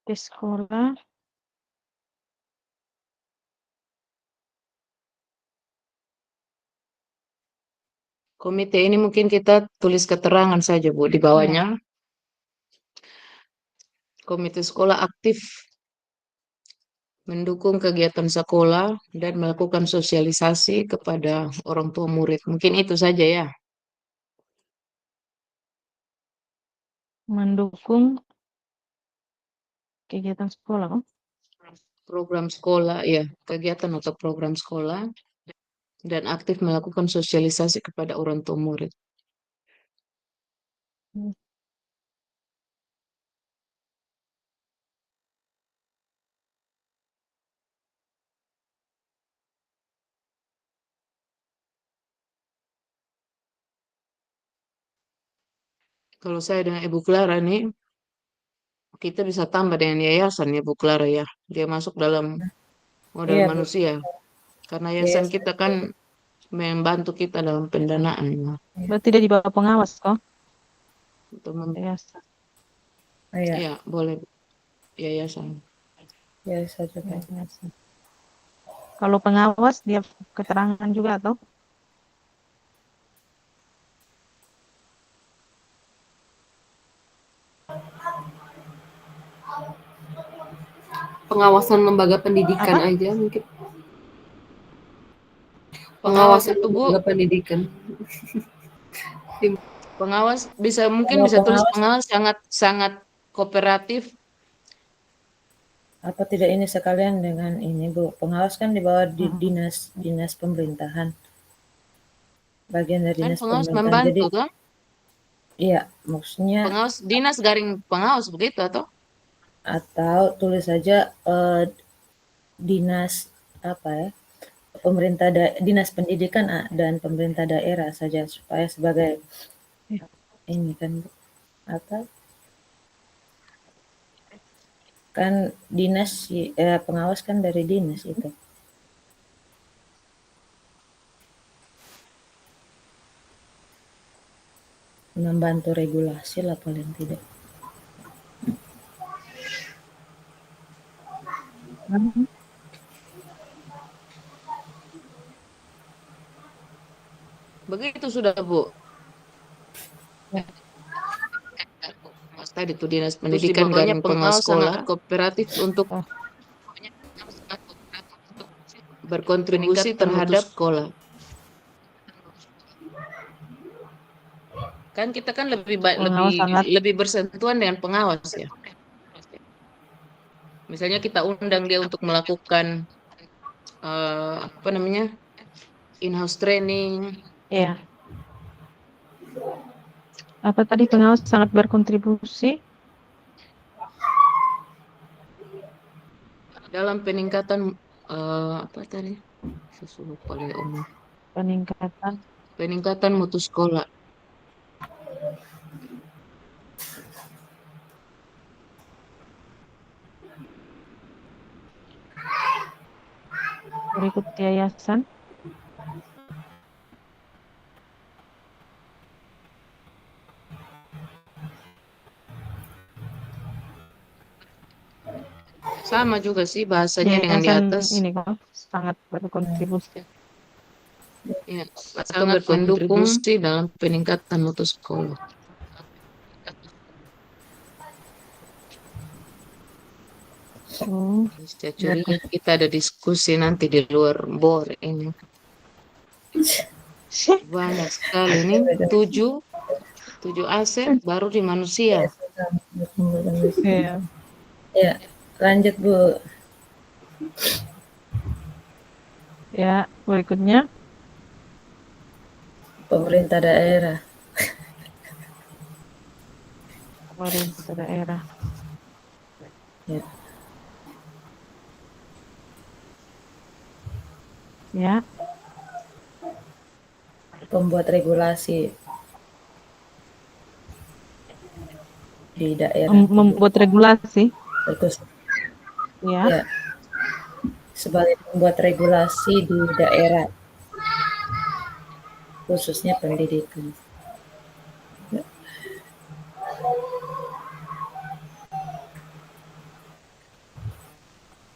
Di sekolah. Komite ini mungkin kita tulis keterangan saja, Bu, di bawahnya. Komite sekolah aktif mendukung kegiatan sekolah dan melakukan sosialisasi kepada orang tua murid. Mungkin itu saja ya. Mendukung kegiatan sekolah kok. Program sekolah, ya, kegiatan atau program sekolah, dan aktif melakukan sosialisasi kepada orang tua murid. Kalau saya dengan Ibu Clara nih, kita bisa tambah dengan yayasan ya Bu Clara ya. Dia masuk dalam modal Iya, Bu. manusia. Karena yayasan Yes. kita kan membantu kita dalam pendanaan ya. Berarti dia di bawah pengawas kok. Untuk Yayasan. Oh, iya, ya, boleh yayasan. yes saja, Pak. Yayasan. Kalau pengawas dia keterangan juga atau? Pengawasan lembaga pendidikan Apa? aja mungkin. Pengawas Pengawasan itu Bu, lembaga pendidikan. pengawas mungkin Kalau bisa tulis pengawas, pengawas sangat sangat kooperatif. apa tidak ini sekalian dengan ini, Bu? Pengawas kan di bawah Mm-mm. dinas pemerintahan. Bagian dari Kan dinas pengawas pemerintahan. Jadi, membantu kan? iya, maksudnya Pengawas dinas garing pengawas begitu atau? atau tulis saja dinas apa ya? Dinas pendidikan dan pemerintah daerah saja supaya sebagai Iya. ini kan Bu, apa? Kan dinas pengawas kan dari dinas itu. Membantu regulasi lah paling tidak. Mhm. Begitu sudah Bu. Ya. Mas tadi tuh dinas pendidikan garing pengawas sekolah sangat kooperatif untuk Oh. berkontribusi terhadap sekolah. Kan kita kan Pengawas sangat lebih bersentuhan dengan pengawas ya. Misalnya kita undang dia untuk melakukan apa namanya in-house training. ya. Apa tadi pengawas sangat berkontribusi Dalam peningkatan apa tadi? Sesuatu paling umum. Peningkatan mutu sekolah. berikut yayasan. Sama juga sih bahasanya dengan di Yayasan atas. ini kok sangat berkontribusi. Ya, atau berkontribusi dalam peningkatan mutu sekolah. Saya curiga kita ada diskusi nanti di luar bor ini. Banyak sekali ini, 7 aset baru di manusia. Iya. Ya, lanjut Bu. Ya, berikutnya Pemerintah daerah. pemerintah daerah. Ya. Ya, Pembuat regulasi di daerah. membuat regulasi. Itu Ya. ya, sebagai pembuat regulasi di daerah, khususnya pendidikan. Ya.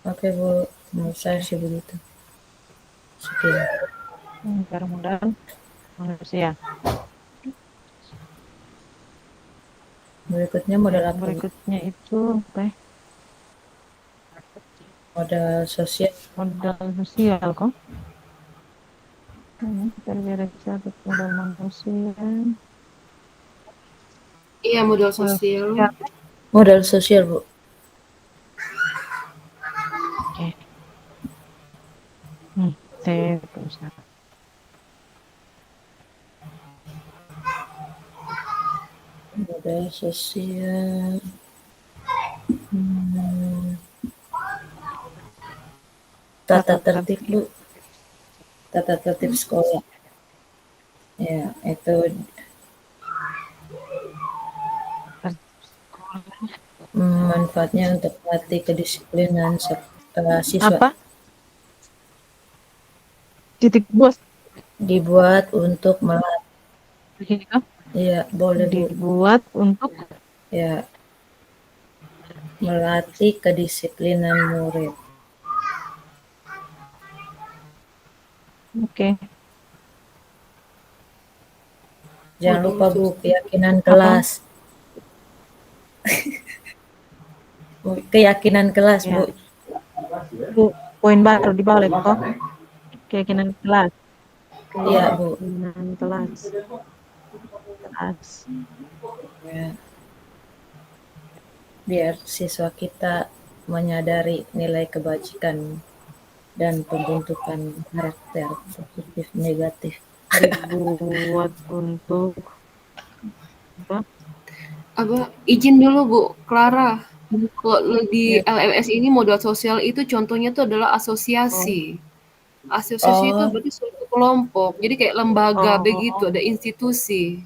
Oke Bu, menurut saya sih begitu. Sekian. Mudah-mudahan manusia. Berikutnya modal apa? Berikutnya itu apa? Modal sosial. Modal sosial kok. Terbiasa catat modal manusia. Iya, modal sosial. Modal sosial Bu. Oke. Saya berusaha. Modal sosial. Tata tertib Bu. Tata tertib sekolah. Ya, itu Manfaatnya untuk melatih kedisiplinan siswa. Apa? Titik bos. Dibuat untuk melatih. Begini kan? Ya, boleh Bu. Dibuat untuk Ya, melatih kedisiplinan murid. oke. Jangan Waduh, lupa Bu, susah. keyakinan kelas. Keyakinan kelas Ya. Bu. Bu, poin baru di bawah kok. Keyakinan kelas. Iya Bu. Keyakinan kelas. Kelas. Ya. Biar siswa kita menyadari nilai kebajikan dan pembentukan karakter positif negatif. Dibuat untuk apa? Izin dulu Bu, Clara. Kalau di Ya. LMS ini modal sosial itu contohnya tuh adalah asosiasi. Asosiasi itu Oh, berarti suatu kelompok. Jadi kayak lembaga Oh. begitu, ada institusi.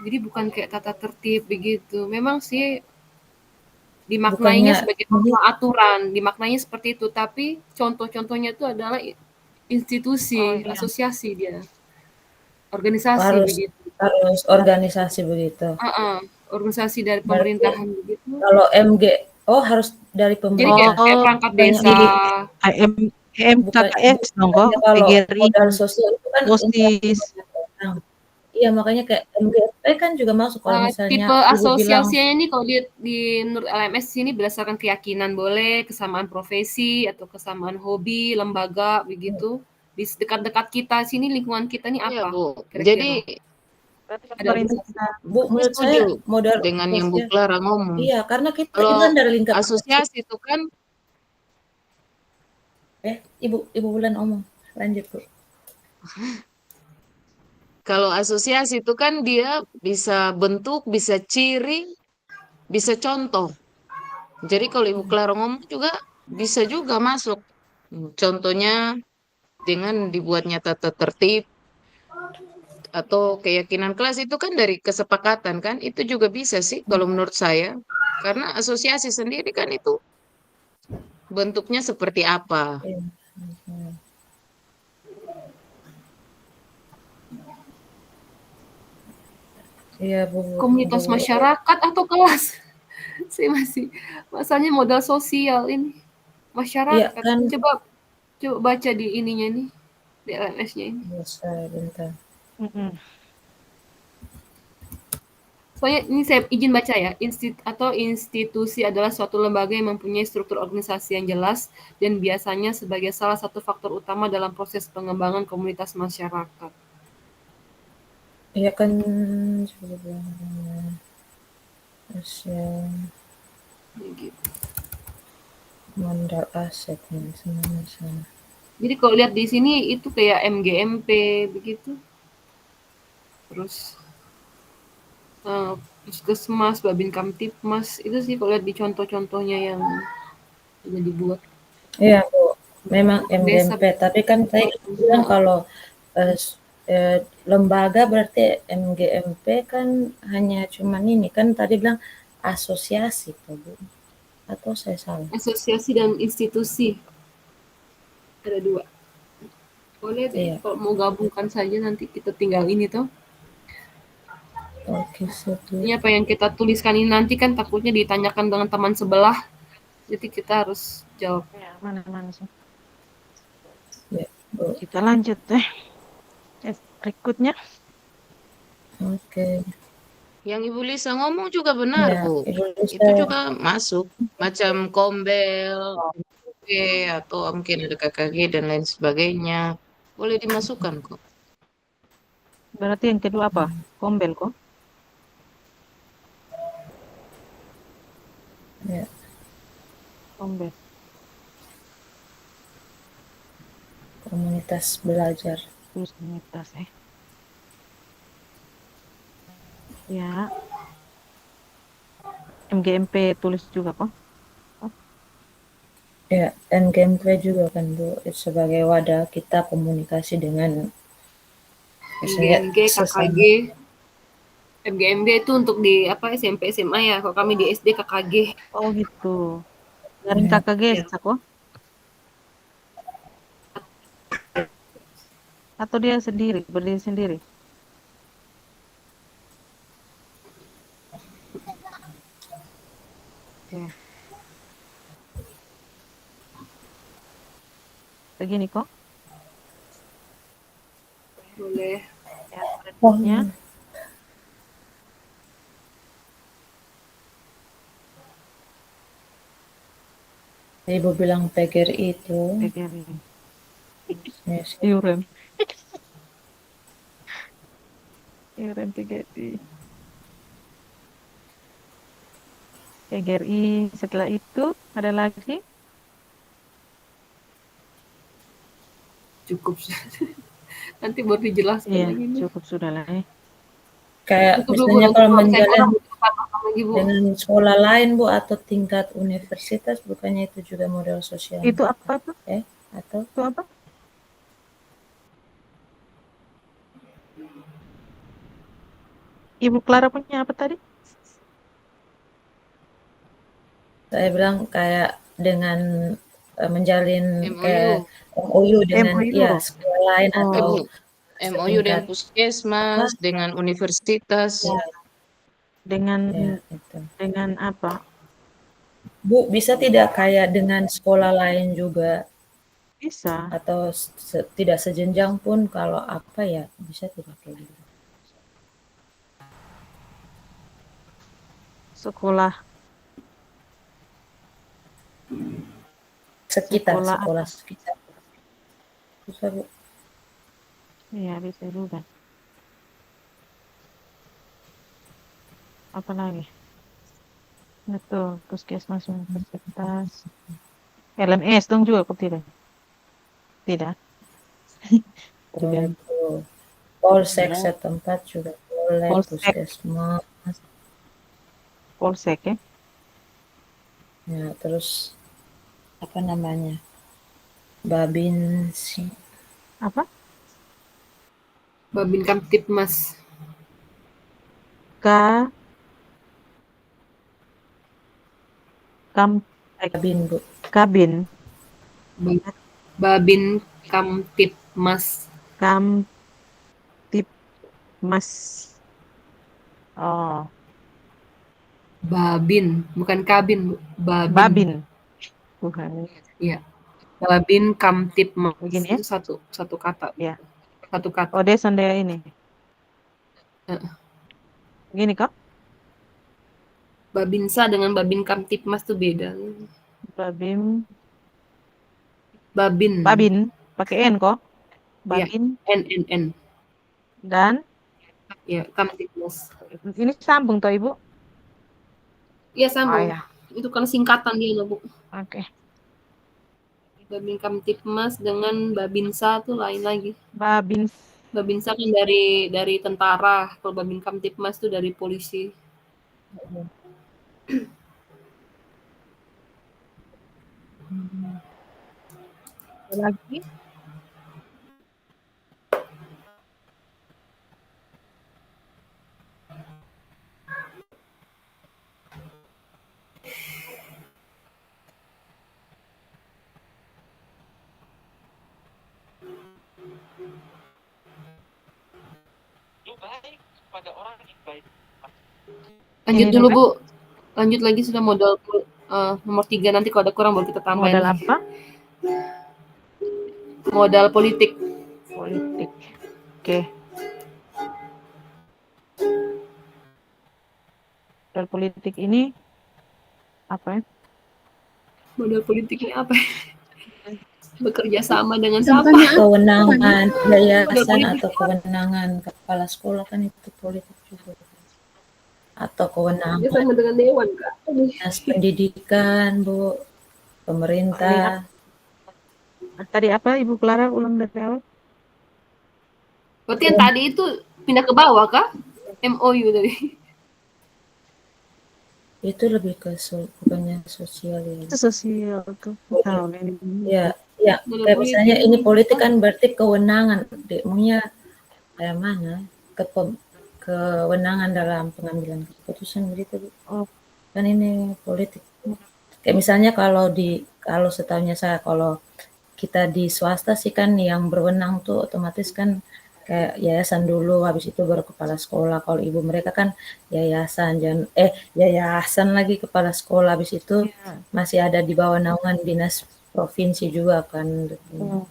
Jadi bukan kayak tata tertib begitu. Memang sih dimaknainya bukannya sebagai ini norma aturan, dimaknainya seperti itu. Tapi contoh-contohnya itu adalah institusi, iya. asosiasi dia, organisasi harus begitu. organisasi begitu. Organisasi dari Berarti pemerintahan begitu. kalau MG, harus dari Jadi kayak pemerintah. perangkat Bukannya desa. bukan KKS dong kok. bukannya kalau PGRI, modal sosial itu kan interaksi OSIS. banyak orang. Iya, makanya kayak MGP kan juga masuk kalau misalnya Tipe Ibu bilang asosiasinya ini kalau di menurut LMS ini berdasarkan keyakinan boleh, kesamaan profesi atau kesamaan hobi, lembaga begitu. Di dekat-dekat kita sini lingkungan kita ini Iya, apa Bu. kira-kira? Jadi Berarti Ada pemerintah. Bu, aku menurut saya setuju modal dengan yang Bu sosial. Clara ngomong. Iya, karena kita Kalau kan dari lingkar kecil. asosiasi itu kan, Ibu Bulan ngomong. Lanjut Bu. kalau asosiasi itu kan dia bisa bentuk, bisa ciri, bisa contoh. Jadi kalau Ibu Clara ngomong juga bisa juga masuk. Contohnya dengan dibuatnya tata tertib atau keyakinan kelas itu kan dari kesepakatan kan, itu juga bisa sih kalau menurut saya. Karena asosiasi sendiri kan itu bentuknya seperti apa. Iya. Iya Bu. Komunitas Bu. masyarakat atau kelas? Saya masih masalahnya modal sosial ini. Iya Masyarakat. kan. Coba baca di ininya nih, di LMS-nya ini. Bisa bentar. Soalnya ini saya izin baca ya, institusi adalah suatu lembaga yang mempunyai struktur organisasi yang jelas dan biasanya sebagai salah satu faktor utama dalam proses pengembangan komunitas masyarakat. Iya kan sebenarnya Asia Begitu. modal aset nih semuanya sana. Jadi kalau lihat di sini itu kayak MGMP begitu. Terus Puskesmas, Babin Kamtipmas, itu sih kalau lihat di contoh-contohnya yang sudah dibuat. Iya Bu, memang Desa. MGMP, tapi kan saya bilang kalau lembaga berarti MGMP kan hanya cuman ini kan tadi bilang asosiasi tuh Bu, atau saya salah? Asosiasi dan institusi ada 2. Boleh deh, Iya. kalau mau gabungkan saja nanti kita tinggal ini toh. Oke, setuju. Ini apa yang kita tuliskan ini nanti kan takutnya ditanyakan dengan teman sebelah, jadi kita harus jawab. Ya, mana sih. Ya, Bu. Kita lanjut deh. Berikutnya. Oke. Yang Ibu Lisa ngomong juga benar, Ya, Bu. Ibu Lisa. Itu juga masuk. Macam kombel, atau mungkin ada KKG dan lain sebagainya. Boleh dimasukkan kok. Berarti yang kedua apa? Kombel kok. Ya. Kombel. Komunitas belajar. Komunitas ya. MGMP tulis juga kok. Ya, MGMP juga kan Bu, sebagai wadah kita komunikasi dengan IGNG, KKG. MGMB itu untuk di apa SMP SMA ya. Kalau kami di SD KKG. Oh gitu. Daring Ya. KKG Sako? Atau dia sendiri, berdiri sendiri? Oke. Begini kok. Boleh. Ya, muridnya. Ibu bilang PGRI itu. PGRI. Yes. Iuran. Iuran PGRI. PGRI setelah itu ada lagi? Cukup. Nanti baru dijelaskan Iya, lagi nih. cukup sudah lah ya. Kayak Cukup dulu, misalnya nanti kalau kalau misalnya menjalin orang butuh apa lagi, Bu. dengan sekolah lain Bu atau tingkat universitas, bukannya itu juga model sosial? Itu apa tuh? Atau Itu apa? Ibu Clara punya apa tadi? saya bilang kayak dengan menjalin MOU. kayak MOU dengan MOU. ya sekolah lain atau MOU dengan setingkat puskesmas, dengan universitas. ya, Dengan itu. dengan apa? Bu, bisa tidak kayak dengan sekolah lain juga Bisa. atau tidak sejenjang pun kalau apa ya bisa tidak kayak gitu. Sekolah Sekitar Sekolah sekolah apa? sekitar. Bisa Bu. Iya, bisa juga. Apa lagi? Betul, puskesmas universitas. LMS dong juga kok tidak? Tidak. Boleh Bu. Polsek setempat juga boleh, Polsek. puskesmas. Polsek ya. Ya, terus apa namanya? Babinsi. Apa? Babin Kamtipmas. Babin Bu. Kabin. Babin Kamtipmas. Kamtipmas. Oh, Babin, bukan kabin, Bu. Babin. Bukan. Iya. Babin Kamtipmas. Begini ya? Itu satu kata. Iya. Satu kata. Oh, dia sendiri ini. Begini kok. Babinsa dengan Babin Kamtipmas tuh beda. Babin. Babin. Babin. Pakai N kok. Iya. Babin. N. Dan Ya, Kamtipmas. ini sambung toh Ibu? Iya sambung. Oh, ya. Itu kan singkatan dia loh, Bu. Oke. Babin Kamtipmas dengan Babinsa tuh lain lagi. Babin. Babinsa kan dari tentara, kalau Babin Kamtipmas tuh dari polisi. Ada lagi? Lanjut Ini dulu, juga? Bu. Lanjut lagi sudah modal nomor 3, nanti kalau ada kurang baru kita tambahin. Modal apa? Modal politik. Politik. Oke. Modal politik ini apa ya? Modal politik ini apa? Bekerja sama dengan siapa? Contohnya Kewenangan yayasan politik. atau kewenangan kepala sekolah kan itu politik juga. Atau Dia kewenangan sama dengan dewan, Kak. dinas pendidikan, Bu, pemerintah. Tadi apa Ibu Clara ulang dari awal? Berarti yang tadi itu pindah ke bawah, Kak? MOU tadi. Itu lebih ke bukannya sosial ya. Itu sosial tuh. Tahu ini. Ya, kayak misalnya ini politik kan berarti kewenangan. Maunya kayak mana? kewenangan dalam pengambilan keputusan begitu, Bu. Oh, Kan ini politik. Kayak misalnya kalau setahunya saya, kalau kita di swasta sih kan yang berwenang tuh otomatis kan kayak yayasan dulu, habis itu baru kepala sekolah. Kalau ibu mereka kan yayasan lagi kepala sekolah, habis itu iya. masih ada di bawah naungan dinas provinsi juga kan. Oh,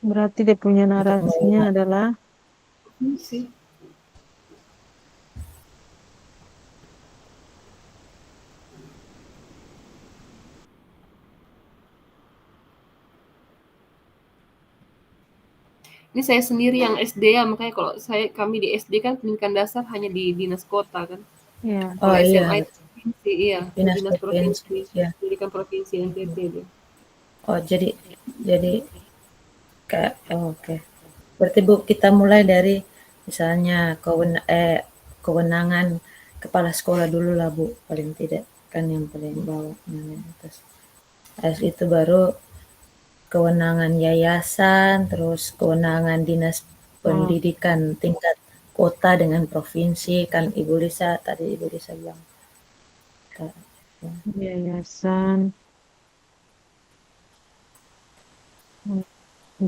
berarti dia punya Untuk narasinya adalah sih. Ini saya sendiri yang SD ya, makanya kalau kami di SD kan pendidikan dasar hanya di dinas kota kan. ya. Kalau Oh SMA iya, itu provinsi, iya, dinas dinas provinsi. provinsi, Ya. pendidikan provinsi NTT dia. Oh jadi kayak oke. Berarti Bu, kita mulai dari misalnya kewenangan kepala sekolah dulu lah Bu, paling tidak kan yang paling bawah, yang atas. Habis itu baru kewenangan yayasan, terus kewenangan dinas pendidikan tingkat kota dengan provinsi, kan Ibu Lisa bilang. Yayasan,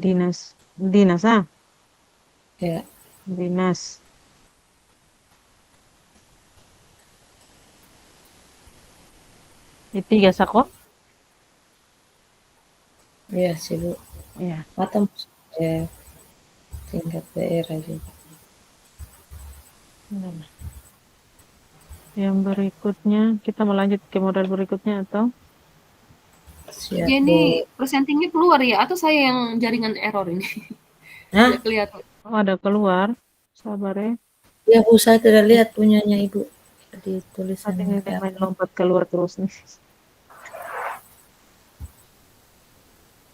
dinas Ya, dinas. Tiga sako? iya sih Bu. Iya. Atau tingkat daerah juga. Nah, yang berikutnya kita mau lanjut ke modal berikutnya atau? Siap Dia Bu. ini presentingnya keluar ya, atau saya yang jaringan error ini? Hah? Tidak kelihatan. Oh, ada keluar. Sabar ya. Ya Bu, saya tidak lihat punyanya Ibu di Ada tulisannya. yang main lompat keluar terus nih.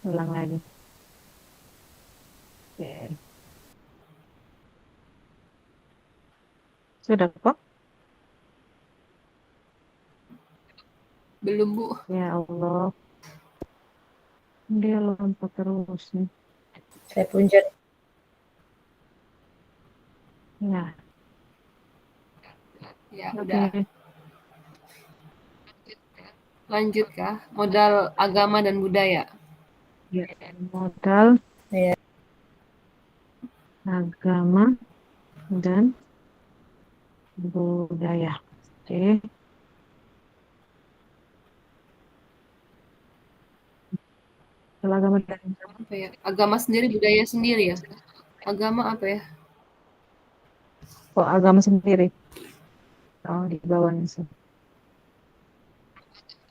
Ulang lagi. Oke. Sudah kok? Belum Bu. Ya Allah. Dia lompat terus nih. Saya punya Ya. Ya Oke. udah. Lanjut kah? Modal agama dan budaya. Ya. Modal ya, agama dan budaya. Oke. Kalau agama dan Apa ya? Agama sendiri, budaya sendiri ya. Agama apa ya? agama sendiri. Oh, di bawahnya sih.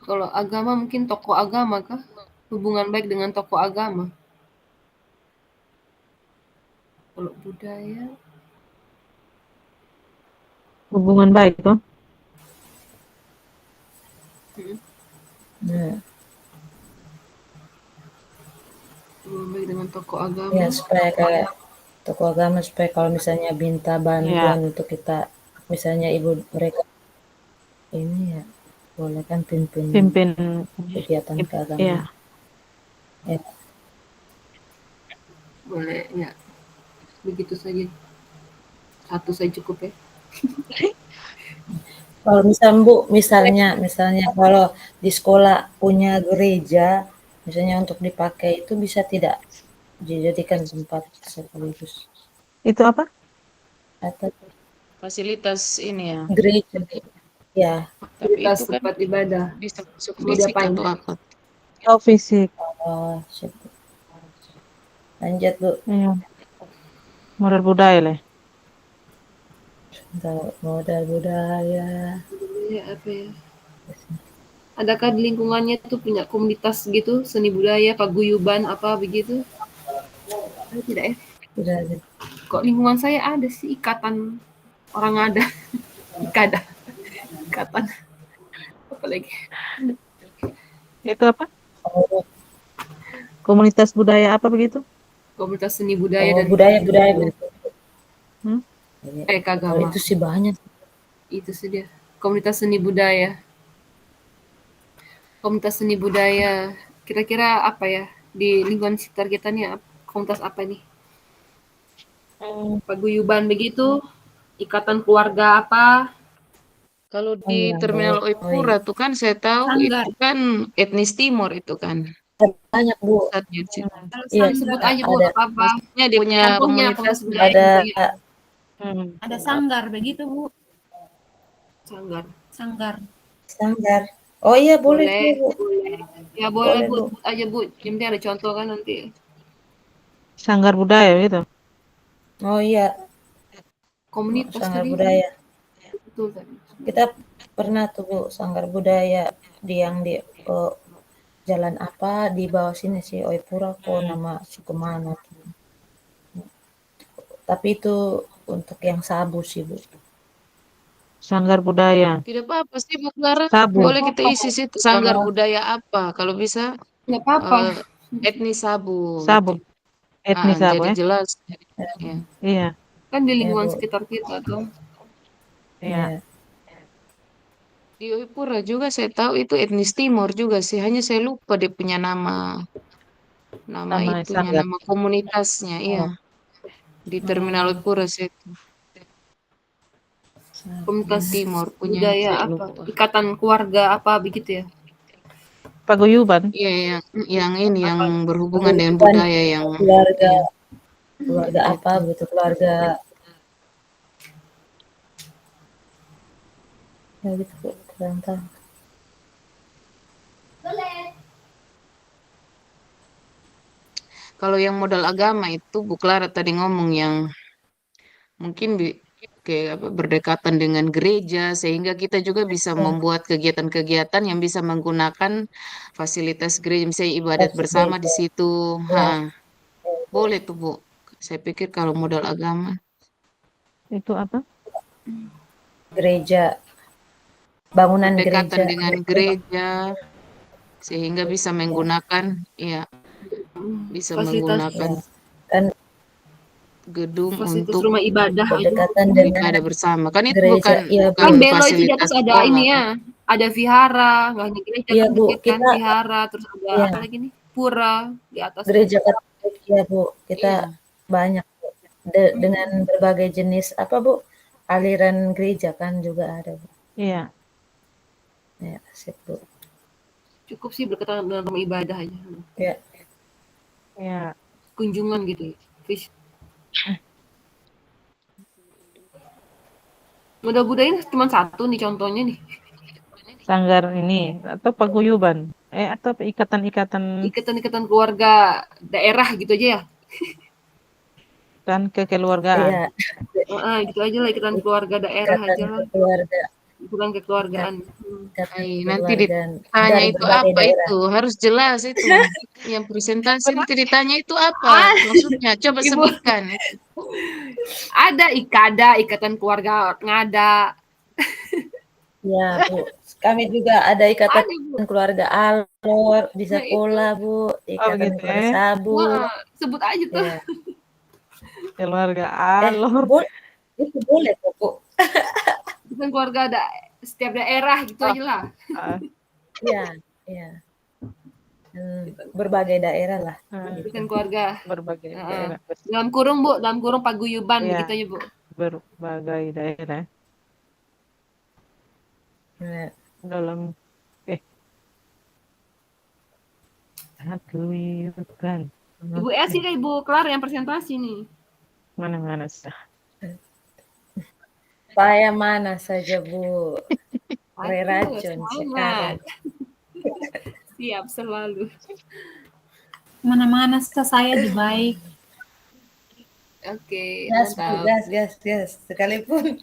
Kalau agama mungkin tokoh agama kah? Hubungan baik dengan tokoh agama. Kalau budaya, Hubungan baik toh. ya, hubungan baik dengan tokoh agama. ya supaya kayak tokoh agama, supaya kalau misalnya minta bantuan untuk kita, misalnya ibu mereka ini ya boleh kan pimpin kegiatan keagamaan. Ya. Ya. Boleh ya. Begitu saja. Satu saja cukup ya. Kalau misalnya kalau di sekolah punya gereja, misalnya untuk dipakai itu bisa tidak dijadikan tempat sekaligus? Itu apa? Atau Fasilitas ini ya. gereja? Ya, Tapi Kita itu kan tempat ibadah. bisa masuk Mau fisik diapain? atau apa? Oh, fisik. oh, siap. Lanjut Bu. Iya. Modal budaya lah. Modal budaya. Budaya apa ya? Adakah di lingkungannya tuh punya komunitas gitu, seni budaya, paguyuban apa begitu? Ada tidak ya? Tidak ada. Kok lingkungan saya ada sih ikatan orang ada. Ikatan. Apa lagi? Itu apa? Oh, Komunitas budaya apa begitu? Komunitas seni budaya dan budaya. Hmm? Kalau keagamaan. itu sih banyak. Itu sih dia. Komunitas seni budaya. Komunitas seni budaya. Kira-kira apa ya? Di lingkungan sekitar kita nih komunitas apa nih? Paguyuban begitu. ikatan keluarga apa? Kalau Oh di iya, Bu. Terminal Oh iya. Oipura tuh kan saya tahu Sanggar. itu kan etnis Timur itu kan Banyak, Bu. pusatnya di situ. Kalau Iya, Sebut sanggar aja Bu, ada gak apa-apa. Maksudnya dia punya Contohnya kalau komunitas budaya ada gitu ya. ada sanggar begitu, Bu. Sanggar. Sanggar. sanggar. Oh iya, boleh Boleh. tuh, Bu. Ya boleh Boleh, Bu, Bu. sebut aja Bu. Yang penting ada contoh kan nanti. Sanggar budaya gitu. Oh iya, Komunitas sanggar tadi. budaya. Betul tadi. Kita pernah tuh, Bu, sanggar budaya di yang di jalan apa di bawah sini sih, Oipura kok nama suku mana. Tapi itu untuk yang sabu sih, Bu. Sanggar budaya. Tidak apa-apa sih Bu Clara. Sabu. Boleh kita isi situ sanggar budaya apa. Kalau bisa Nggak apa-apa. etnis Sabu Sabu. gitu. Etnis Sabu Jadi ya. jelas. Ya. Iya. Kan di Ya, lingkungan Bu. sekitar kita tuh. Iya. Ya. Di Oipura juga saya tahu itu etnis Timur juga sih. Hanya saya lupa dia punya nama Nama itunya, sanggar. nama komunitasnya. Iya. Di Terminal Oipura saya Komunitas Timur punya. budaya Saya apa? lupa. Ikatan keluarga apa begitu ya? Paguyuban. Iya, yang ini yang Apa? berhubungan dengan Bukan budaya yang keluarga iya. keluarga apa gitu, keluarga ya gitu, Bu. Kurang tahu. Kalau yang modal agama itu Bu Clara tadi ngomong yang mungkin kayak apa, berdekatan dengan gereja sehingga kita juga bisa membuat kegiatan-kegiatan yang bisa menggunakan fasilitas gereja, misalnya ibadat bersama di situ. Ya, Boleh tuh Bu. Saya pikir kalau modal agama Itu apa? gereja, bangunan berdekatan gereja. dengan gereja sehingga bisa menggunakan ya bisa Fasilitas menggunakan Kan gedung fasilitas untuk rumah ibadah aja. berdekatan dengan ibadah bersama. Kan itu gereja. bukan Iya, Bu. Kan Belo itu di fasilitas atas ada sekolah, ini kan? ya. Ada vihara, nggak hanya gereja Iya, kan Bu. dikit kan Kita vihara, terus ada Iya. apa lagi nih? Pura di atas. gereja Katolik ya, Bu. Kita Iya. banyak, Bu. Dengan berbagai jenis apa, Bu? Aliran gereja kan juga ada, Bu. Iya. Ya, sip, Bu. Cukup sih berdekatan dengan rumah ibadah aja. Ya. Iya. Kunjungan gitu. Modal budaya ini cuma satu nih contohnya nih. Sanggar ini atau paguyuban. Atau ikatan-ikatan Ikatan-ikatan keluarga daerah gitu aja ya. dan kekeluargaan. Iya, Gitu aja lah ikatan keluarga daerah ikatan aja lah. keluarga, Bukan kekeluargaan. ikatan Nanti keluargaan ditanya dari itu berbagai apa daerah. itu, harus jelas itu. Yang presentasi nanti ditanya itu apa maksudnya, coba Ibu. sebutkan. Ada IKADA, ikatan keluarga ngada. Ya, Bu. Kami juga ada ikatan Ada Bu. keluarga alor di Nah, sekolah, Bu. Ikatan gitu keluarga ya. sabu. Wah, sebut aja tuh. Ya. Keluarga alor. Itu boleh kok, Bu. Bukan keluarga ada setiap daerah gitu aja lah. Iya, iya. Berbagai daerah lah. Bukan keluarga. Berbagai daerah. Dalam kurung Bu, dalam kurung paguyuban Iya. begitu aja Bu. Berbagai daerah. Ya. Dalam paguyuban. Ibu Esi kan Ibu Clara yang presentasi nih. Mana-mana sah. Saya mana saja, Bu. Aduh, Racun semangat. sekarang. Siap selalu. Mana-mana saya di baik. Oke, Gas, Bu, mantap. gas. Sekalipun.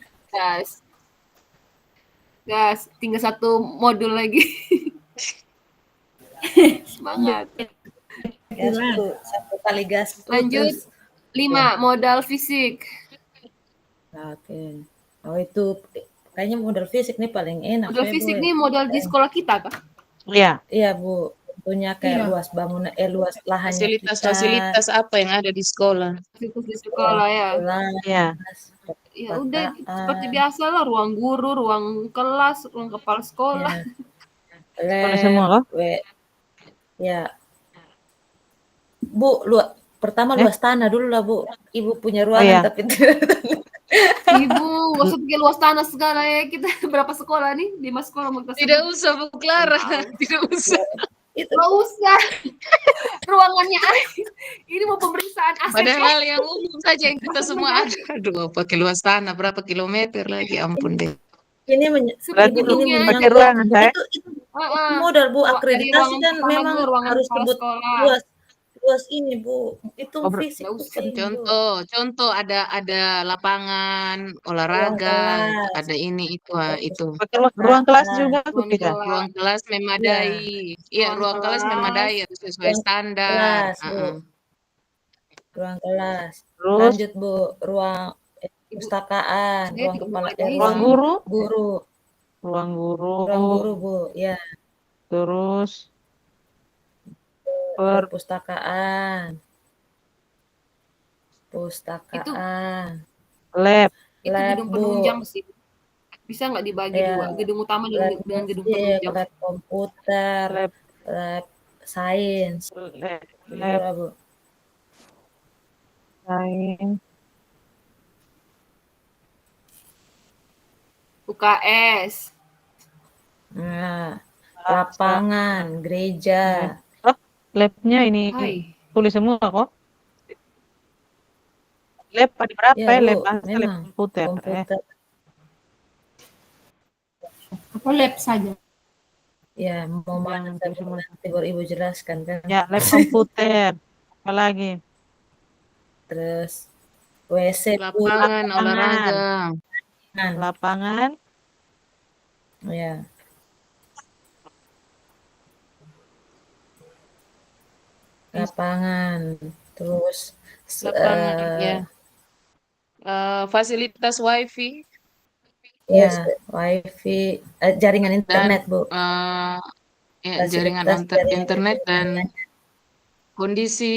Gas, tinggal satu modul lagi. Semangat. Gas, Bu. Satu kali gas. Bu, Lanjut. terus. 5, modal fisik. Oke. Oh, itu kayaknya modal fisik nih paling enak. Modal ya, fisik Bu. nih modal di sekolah kita kah? Iya. Iya, Bu. Tentunya kayak Iya. luas bangunan, luas lahannya Fasilitas-fasilitas apa yang ada di sekolah? Fasilitas di sekolah ya. Iya. Ya udah seperti biasa lah, ruang guru, ruang kelas, ruang kepala sekolah. Mana semua kok? Ya. Bu, pertama luas tanah dulu lah, Bu. Ibu punya ruangan iya. tapi tidak Ibu, nggak usah pakai luas tanah segala ya. Kita berapa sekolah nih? 5 sekolah mau kita Tidak sebut. usah Bu Clara, tidak usah. Itu Nggak usah. Ruangannya aja. Ini mau pemeriksaan aset. Padahal yang umum saja yang kita semua ada. Aduh, pakai luas tanah berapa kilometer lagi, ampun deh. ini Berarti Ibu ini Gedungnya aja. pakai menyangkut ruangan saya. itu Heeh. modal Bu, Dari akreditasi ruangan kan pertama memang dulu, ruangan harus kepala sebut sekolah. luas luas ini Bu. Hitung Oh, fisik Nggak tuh usah. penting Bu. Contoh ada lapangan Ruang olahraga, kelas, ada ini itu itu. pakai ruang kelas perpustakaan, juga aku Ruang tidak. kelas. Ruang kelas iya, memadai. Iya, Ruang ruang kelas memadai kelas. harus sesuai ruang standar. kelas Bu, ruang kelas. Terus Lanjut Bu, ruang Ibu, perpustakaan, saya ruang tidak kepala mempercayai ruang ruang sih. guru, guru, ruang ruang guru, guru Bu, ya, terus per perpustakaan, Itu pustakaan, lab, itu lab gedung Bu, penunjang sih. Bisa nggak dibagi ya, dua? Gedung utama lab dengan gedung fisik, penunjang. lab komputer, lab, lab sains, lab, gitu lah Bu. sains, UKS. Nah, bahasa. lapangan, gereja, Oh, labnya ini Hai. tulis semua kok. Lab ada berapa ya ya? Bu, Lab bahasa, lab memang komputer. komputer, Apa lab saja? ya mau mana Yang saya tulis semua. nanti baru Ibu jelaskan kan. Ya, lab komputer. Apalagi? Terus WC Bu, Lapangan olahraga. Lapangan, ya, lapangan, terus Lapangan ya. Fasilitas wifi ya wifi, jaringan dan internet Bu, jaringan fasilitas jaringan internet dan internet. kondisi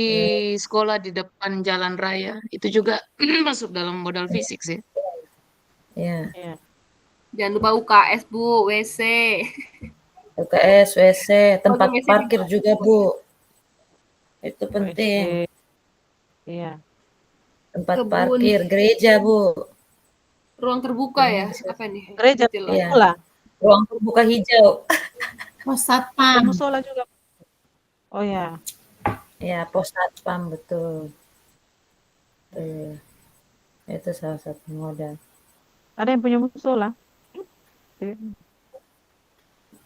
sekolah di depan jalan raya itu juga masuk dalam modal fisik sih. Ya, ya. Jangan lupa UKS, Bu, WC. UKS, WC, tempat WC parkir juga Bu, itu WC, penting. iya. Tempat Kebun. parkir, gereja Bu, Ruang terbuka ya? Apa nih? Gereja, Istilah. Iya. musola. ruang terbuka hijau. Pos Ada satpam. musola juga. Oh ya, Ya, pos satpam betul. Tuh. Itu salah satu modal. ada yang punya musola.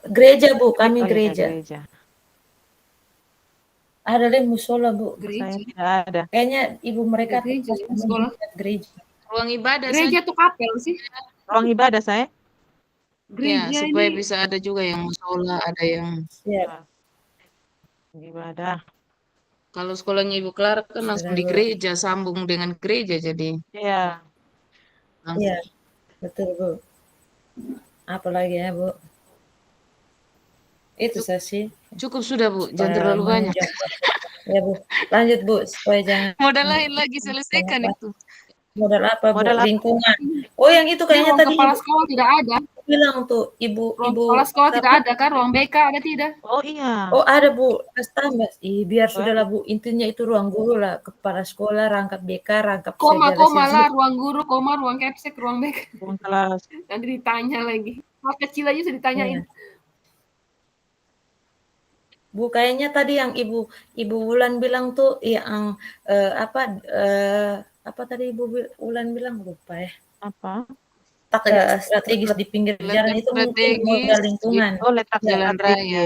Gereja Bu, kami Oh, ya, gereja. gereja. Ada deh musola Bu. Gereja. Saya tidak ada. Kayaknya ibu mereka Ada gereja, pas sekolah. gereja. Ruang ibadah Gereja saja atau kapel sih? Ruang ibadah saya. ya, Gereja supaya ini bisa ada juga yang musola, ada yang Siap. Ibadah. kalau sekolahnya Ibu Clara kan langsung di Benar, Bu. gereja, sambung dengan gereja jadi Iya. langsung. Iya, betul Bu. Apa lagi ya Bu? Itu saya sih. Cukup sudah Bu, jangan Supaya terlalu banyak. menunjang. Ya Bu, lanjut Bu, supaya jangan Modal lain lagi selesaikan banyak itu. modal apa Bu? Modal apa? Lingkungan. Oh yang itu ini kayaknya ruang tadi kepala Ibu sekolah tidak ada. bilang tuh Ibu Ruang kepala sekolah tidak siapa? ada kan? Ruang BK ada tidak? Oh iya. Oh ada Bu, tes tambah. Biar Oh, sudahlah Bu, intinya itu ruang guru lah, kepala sekolah, rangkap BK, rangkap Koma segala lah, ruang guru, koma, ruang capsek, ruang BK. ruang kelas. Nanti ditanya lagi. Hal kecil aja sudah ditanyain. Iya. Bu, kayaknya tadi yang Ibu Wulan bilang tuh yang apa tadi Ibu Wulan bilang lupa ya. Apa? Strategis di pinggir jalan Letak itu mungkin strategis modal lingkungan. Oh, letak Ya, jalan raya.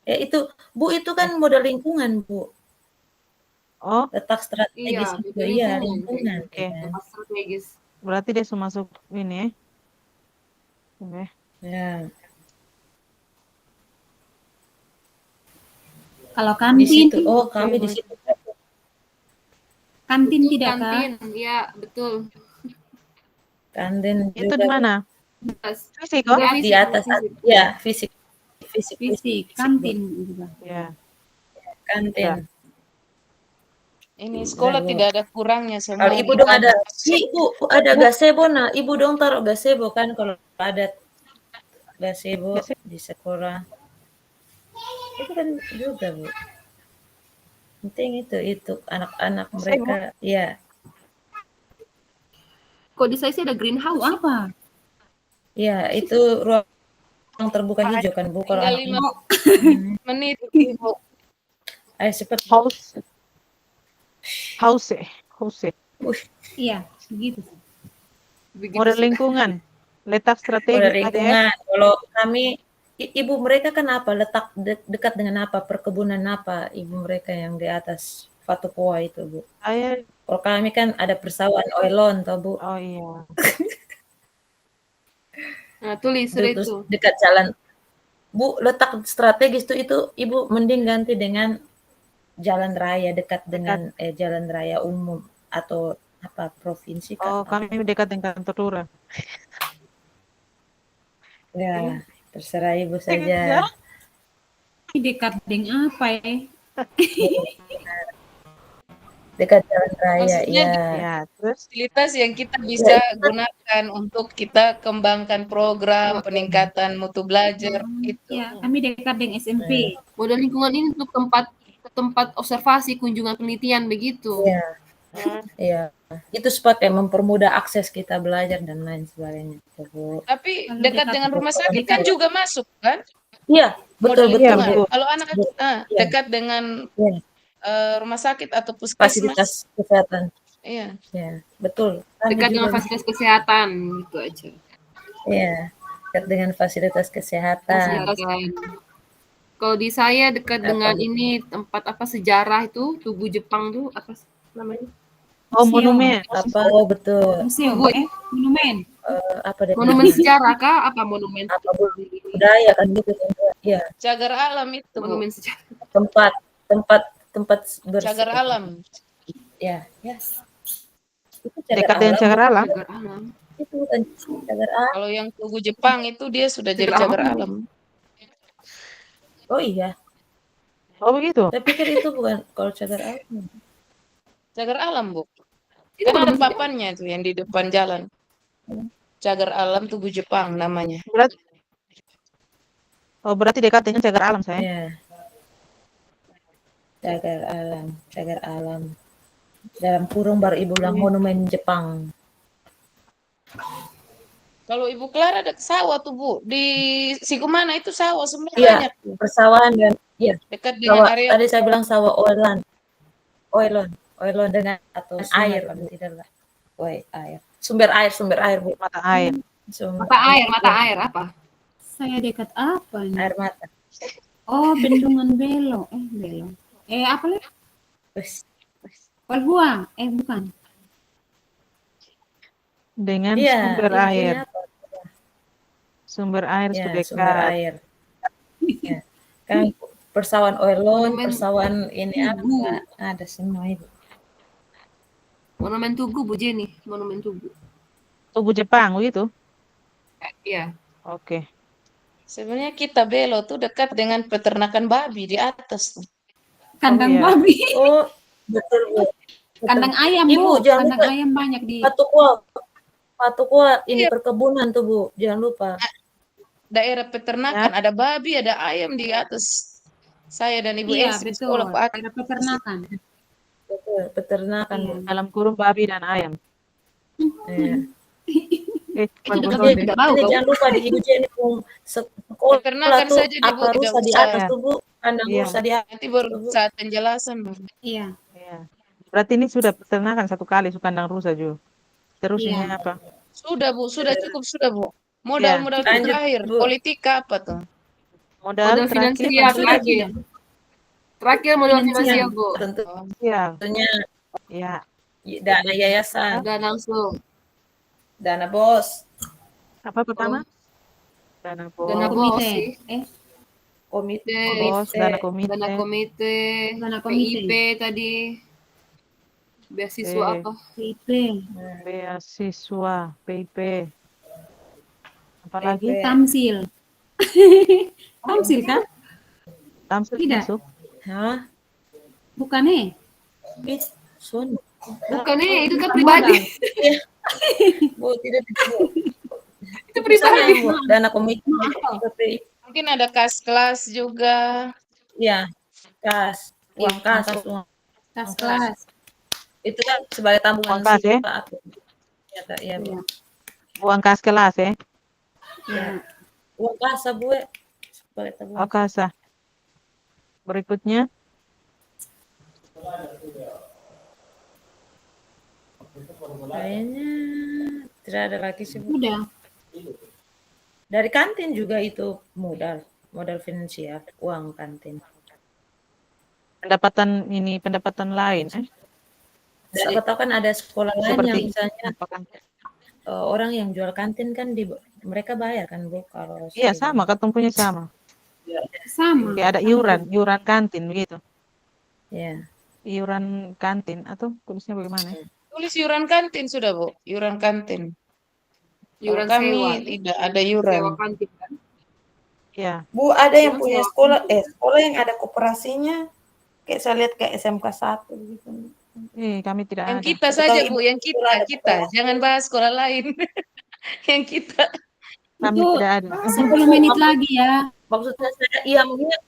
ya itu Bu, itu kan modal lingkungan Bu. Oh, Letak strategis Iya, itu modal iya lingkungan. lingkungan. Oke. Ya. Tempat strategis. berarti dia masuk ini ya. Oke. Ya. Kalau Di kantin, situ. Oh, kami di situ. kantin Betul, tidak kah? kantin, ya betul. Kantin Itu juga di mana? Fisik kok? Ya, di fisik, atas. fisik. Ya, fisik. Fisik, kantin juga. Ya. Kantin. Ini sekolah Benar, Bu. tidak ada kurangnya semua. Kalau Ibu dong ada, Ibu ada gazebo, nah Ibu dong taruh gazebo kan kalau ada gazebo di sekolah. Itu kan juga Bu. Penting itu anak-anak mereka, ya. Kok di saya sih ada greenhouse? Itu apa? Ya, itu ruang terbuka hijau kan, Bu. Kalau Tinggal anak 5 menit, Ibu. ayo cepat. House. House. Iya, begitu. Begitu Model sih. lingkungan. Letak Pada strategis ADF. lingkungan. Kalau kami, ibu mereka kan apa? Letak dekat dengan apa? Perkebunan apa? Ibu mereka yang di atas Fatupoa itu, Bu. Saya, Kalau kami kan ada persawahan Oelon, toh, Bu. oh iya. Nah, tulis sudah Terus itu. dekat jalan. Bu, letak strategis itu ibu mending ganti dengan jalan raya dekat dengan jalan raya umum atau apa provinsi Oh, kah? kami dekat dengan kantor lurah. Ya, terserah ibu Ya. saja. Ini dekat dengan apa ya? Dekat jalan raya, Maksudnya ya. Ya, terus fasilitas yang kita bisa gunakan untuk kita kembangkan program peningkatan mutu belajar itu. Ya, kami dekat dengan SMP. Model lingkungan ini untuk tempat observasi, kunjungan penelitian begitu. Iya, iya. Itu sebagai mempermudah akses kita belajar dan lain sebagainya, Bu. Tapi Kalau dekat dekat dengan rumah sakit kan juga masuk kan? Iya, Model betul Iya, betul. lingkungan. Bu. Kalau anak dekat dengan Iya. rumah sakit atau puskesmas, Fasilitas kesehatan. iya. Ya, betul. Kami Dekat juga dengan fasilitas kesehatan gitu aja. Iya, dekat dengan fasilitas kesehatan. Kesehatan. Kalau di saya dekat dengan ini tempat apa sejarah itu Tugu Jepang tuh apa namanya? Oh, Museum. monumen. Apa? Oh, betul. Museum, Bu. monumen. Apa deh? Monumen sejarah kah? Apa monumen? Apa budaya kan gitu kan? Iya, Cagar alam itu, Bu. Monumen sejarah. tempat Cagar alam. Ya, ya. Itu Dekat dengan cagar alam. Cagar alam. Itu bukan cagar alam. Kalau yang Tugu Jepang itu dia sudah jadi Cagar cagar alam. alam. Oh iya, Oh, begitu. saya pikir itu bukan kalau cagar alam. Cagar alam, Bu. Itu Kan ada monumen papannya itu yang di depan jalan. Cagar alam Tugu Jepang namanya. Berarti dekat dengan cagar alam saya. Ya. Cagar alam. Dalam kurung baru ibu bilang monumen Jepang. Kalau Ibu Clara ada sawah tuh, Bu. Di Sikumana itu sawah semua Iya, banyak. persawahan dan iya, Dekat dengan sawah. area Tadi saya bilang sawah oilon dengan atau air kalau tidak lah. Air. Sumber air, Bu. Mata air. mata air apa? Saya dekat apa nih? Air mata. Oh, bendungan Belo. Belo. Apa lagi? Wes. Walhua. Bukan. Dengan Iya, sumber iya, air. iya, apa? Sumber air Ya, sudah sumber dekat. air. Ya. Kan persawahan oilon, Monumen persawahan ini Tugu. apa? Ada semua itu. Monumen Tugu Bu Jenny, Monumen Tugu. Tugu Jepang, begitu. Iya. Oke. sebenarnya kita Belo tuh dekat dengan peternakan babi di atas tuh. Kandang iya. babi. Oh, betul, Bu. Betul. Kandang ayam, Ibu, Bu. jangan Kandang lupa. ayam banyak di Patukwa ini Iya. perkebunan tuh, Bu. Jangan lupa. Daerah peternakan ada babi, ada ayam di atas. Saya dan Ibu Iya, Elsie betul. sekolah ke atas. Ada peternakan. Betul, peternakan, Bu. Dalam kurung babi dan ayam. Iya. Bagus Tapi deh. tidak tahu Ini kau. jangan lupa di Ibu Jenny sekolah Peternakan tuh saja di apa Bu, tidak rusa di usah. atas tuh, Bu. Kandang Iya. rusa di atas. Nanti baru saat penjelasan. Bu. Iya. Iya. Berarti ini sudah peternakan satu kali kandang rusa juga. Terus ini Iya. apa? Sudah Bu, sudah cukup sudah Bu. Modal-modal Lanjut, terakhir, Bu. politika apa tuh? Modal Terakhir, finansial terakhir. Terakhir modal finansial Bu. Tentunya finansial. Ya. dana yayasan, Udah langsung. dana bos, Apa pertama? Dana bos. Dana bos Komite. sih. komite, Bos, dana komite. Dana komite, Dana komite. PIP tadi. Beasiswa apa? PIP. Beasiswa, PIP. Apalagi? PP. Tamsil. Tamsil kan? Tamsil Tidak. masuk. Hah? Bukan Sun. Bukan itu kan pribadi. Bu, tidak Itu pribadi. Bu. Dana komite, PP. Mungkin ada kas kelas juga. Iya, kas, uang kas, uang Tas kelas. itu kan sebagai tabungan Uang kas, ya? siswa. Ya, Kak, ya, Bu. Iya. Uang kas kelas ya? Ya. Uang kasa, Bu. Sebagai Oh, tabungan. kasa. Berikutnya, Kayaknya tidak ada lagi sih, Bu. Udah. Dari kantin juga itu modal finansial, uang kantin. pendapatan lain, Siapa tahu kan ada sekolah lain yang seperti misalnya apakah? orang yang jual kantin kan mereka bayar kan, Bu, kalau Iya, ini. sama, ketumpunya sama. Sama. Kayak ada iuran kantin begitu. Ya. Iuran kantin atau tulisnya bagaimana? Tulis iuran kantin sudah, Bu. Iuran kantin. Kalau Iuran kami sewa. tidak ada iuran. Sewa kantin kan. Iya. Bu, ada yang Iuran punya sewa sekolah yang ada koperasinya, kayak saya lihat kayak SMK 1 gitu. Kami tidak Yang ada. kita Siapa saja, tahu Bu, Ibu yang sekolah ada kita. koperasi. Jangan bahas sekolah lain. Yang kita. Kami Itu tidak ada. 10 menit lagi ya. Maksudnya saya, iya maksudnya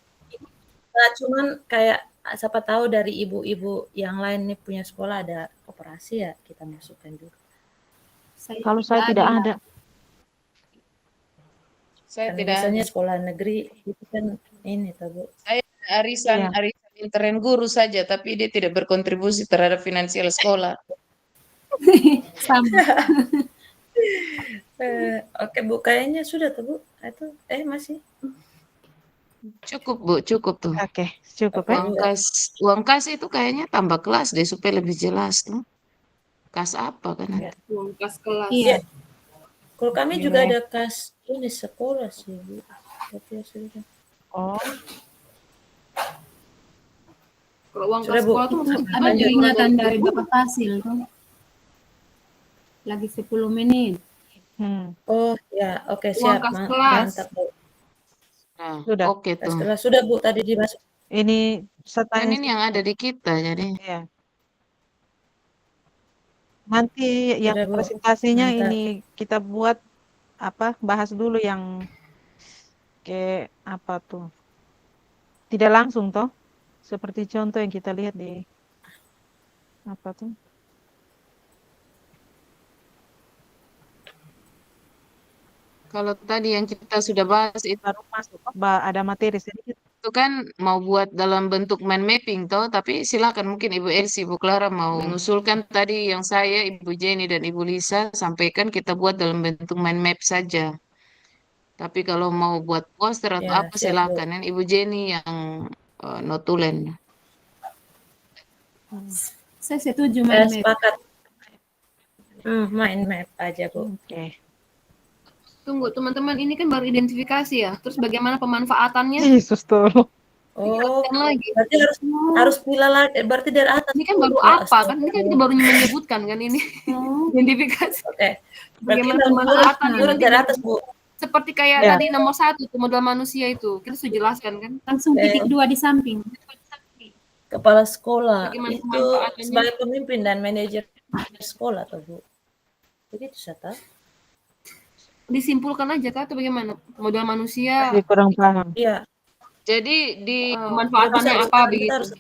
cuman kayak siapa tahu dari ibu-ibu yang lain nih punya sekolah ada koperasi ya kita masukkan juga. Kalau saya tidak ada. Saya Kan tidak biasanya ada. sekolah negeri itu kan ini tahu, Bu. Saya arisan intern guru saja, tapi dia tidak berkontribusi terhadap finansial sekolah. Sama. Oke, Bu, kayaknya sudah tuh, Bu. Itu masih. Cukup, Bu, cukup tuh. Oke, cukup Oke, ya. Bu. Uang kas itu kayaknya tambah kelas deh supaya lebih jelas tuh. Kas apa kan nanti? Uang kas kelas. Iya. Kalau kami juga ada kas ini sekolah sih, Bu. Tapi ya sudah. Oh, Kalau uang Sudah, kas Bu. sekolah tuh maksudnya Ada gimana? peringatan dari Bapak Fasil tuh. Lagi 10 menit. Oh, ya, oke, Uang siap. kas kelas. Mantap, Bu. Nah, Sudah. oke tuh. Setelah sudah, Bu, tadi dimasuk. ini Kan setanya. ini yang ada di kita, jadi. Iya. Nanti yang Sudah, Bu. presentasinya Mantap. ini kita buat bahas dulu yang kayak apa tuh. Tidak langsung toh. Seperti contoh yang kita lihat di apa tuh. Kalau tadi yang kita sudah bahas Baru masuk. Ada materi sedikit. itu kan mau buat dalam bentuk mind mapping toh, tapi silakan mungkin Ibu Elsie, Ibu Clara mau mengusulkan tadi yang saya, Ibu Jenny dan Ibu Lisa sampaikan kita buat dalam bentuk mind map saja. Tapi kalau mau buat poster atau Ya, apa siap, silakan kan Ibu Jenny yang notulen. Saya setuju Saya main map. sepakat. Main map aja, Bu. Oke. Tunggu, teman-teman, ini kan baru identifikasi ya. Terus bagaimana pemanfaatannya? Yesus tolong. Oh, Dijelaskan lagi. berarti harus pilih lagi. Berarti dari atas. Ini kan baru apa kan? Ini kan kita baru menyebutkan kan ini. Identifikasi. Oke. Berarti Bagaimana urut pemanfaatannya nanti dari atas, Bu. seperti kayak Ya. tadi nomor 1 tuh modal manusia itu. Kita sudah jelaskan kan? Langsung titik 2 di samping. Kepala sekolah Bagaimana itu pemanfaatannya? sebagai pemimpin dan manajer sekolah, tuh, Bu. Begitu, Sata. Disimpulkan aja kah atau bagaimana? Modal manusia, Saya kurang paham. Iya. Jadi di pemanfaatannya Bisa, apa kita begitu? harus-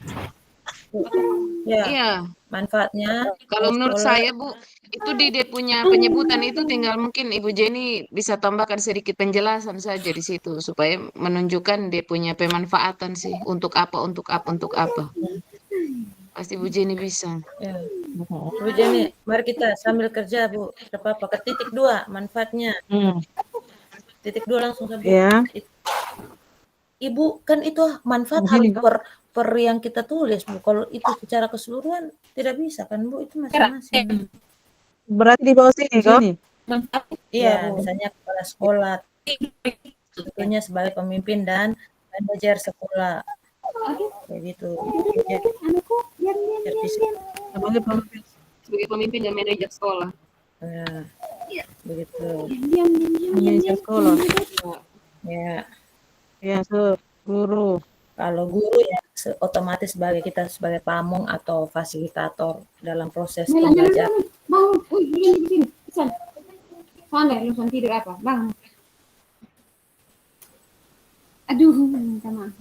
Ya, iya, manfaatnya. kalau menurut sekolah- saya Bu, itu di dia punya penyebutan itu tinggal mungkin Ibu Jenny bisa tambahkan sedikit penjelasan saja di situ supaya menunjukkan dia punya pemanfaatan sih untuk apa. Pasti Bu Jenny bisa. Ya. Bu Jenny, mari kita sambil kerja, Bu. Apa ke titik 2 manfaatnya. Titik 2 langsung saja. Ya. Ibu, kan itu manfaat Begini, harus per yang kita tulis, Bu. Kalau itu secara keseluruhan tidak bisa kan, Bu? Itu masing-masing. Berarti di bawah sini kok. Iya, misalnya kepala sekolah. Tentunya sebagai pemimpin dan manajer sekolah. Kayak gitu. Ya, biar bisa. Sebagai Sebagai pemimpin dan manajer sekolah. Ya, begitu. manajer sekolah. Ya, Ya, guru. kalau guru ya otomatis sebagai kita sebagai pamong atau fasilitator dalam proses pembelajaran. Bangun. Begini. Bisa. Santai, lu tidur apa? Bangun. Aduh, minta maaf.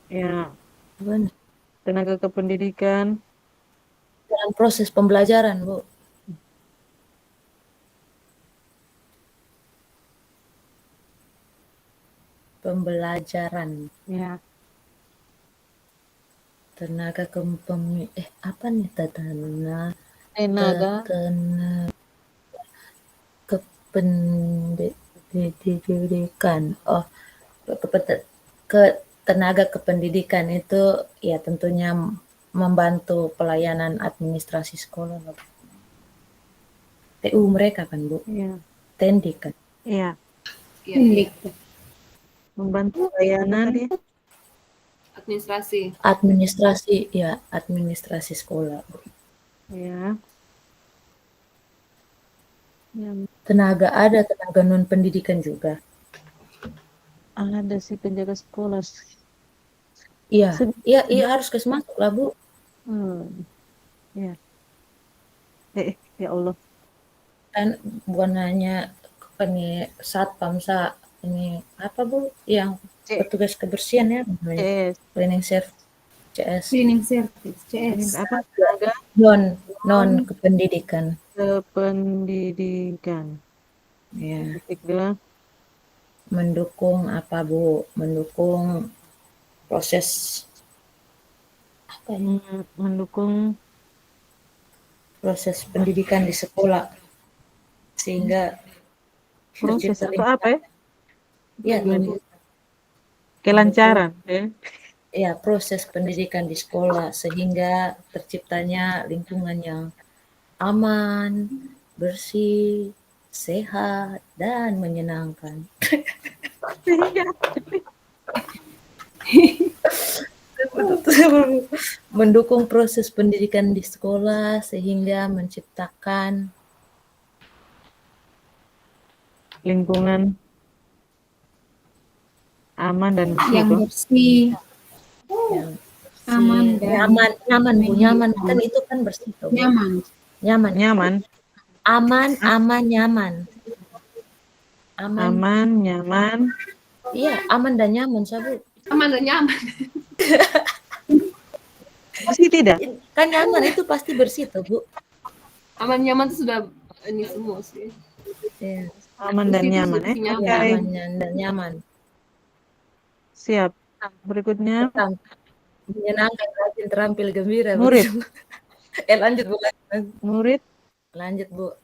Ya, Benar. tenaga kependidikan. dalam proses pembelajaran, Bu. Pembelajaran. Ya. Tenaga apa nih Tenaga. kependidikan. Oh, ke tenaga kependidikan itu ya tentunya membantu pelayanan administrasi sekolah. TU mereka kan, Bu. Iya. Tendik kan. Iya. Iya, Indik. Membantu pelayanan administrasi. Administrasi sekolah. ya. Tenaga non pendidikan juga. Ada sih penjaga sekolah. Iya harus masuk lah, Bu. Ya. Ya Allah. Kan bukan hanya ini satpam ini apa, Bu, yang petugas kebersihan ya namanya. Cleaning service. CS. Cleaning service, CS. Apa? Tenaga Non kependidikan. Kependidikan. Ya. Ketiga. Mendukung apa, Bu? Mendukung proses apa ya? Mendukung proses pendidikan di sekolah sehingga proses atau apa ya? Ya, kelancaran ya. Ya, proses pendidikan di sekolah sehingga terciptanya lingkungan yang aman, bersih, sehat, dan menyenangkan. Mendukung proses pendidikan di sekolah sehingga menciptakan lingkungan aman dan bersih. Yang bersih. Yang aman dan nyaman kan itu kan bersih tuh. Nyaman. Aman, nyaman. Aman, nyaman. Iya, aman dan nyaman, Sabu. Aman dan nyaman. Pasti tidak. Kan nyaman itu pasti bersih tuh, Bu. Aman nyaman itu sudah ini semua sih. Iya. Aman dan nyaman ya. Aman dan nyaman. Siap. Berikutnya. Menyenangkan, rajin, terampil, gembira. Murid. Lanjut, Bu. Murid. Lanjut, Bu.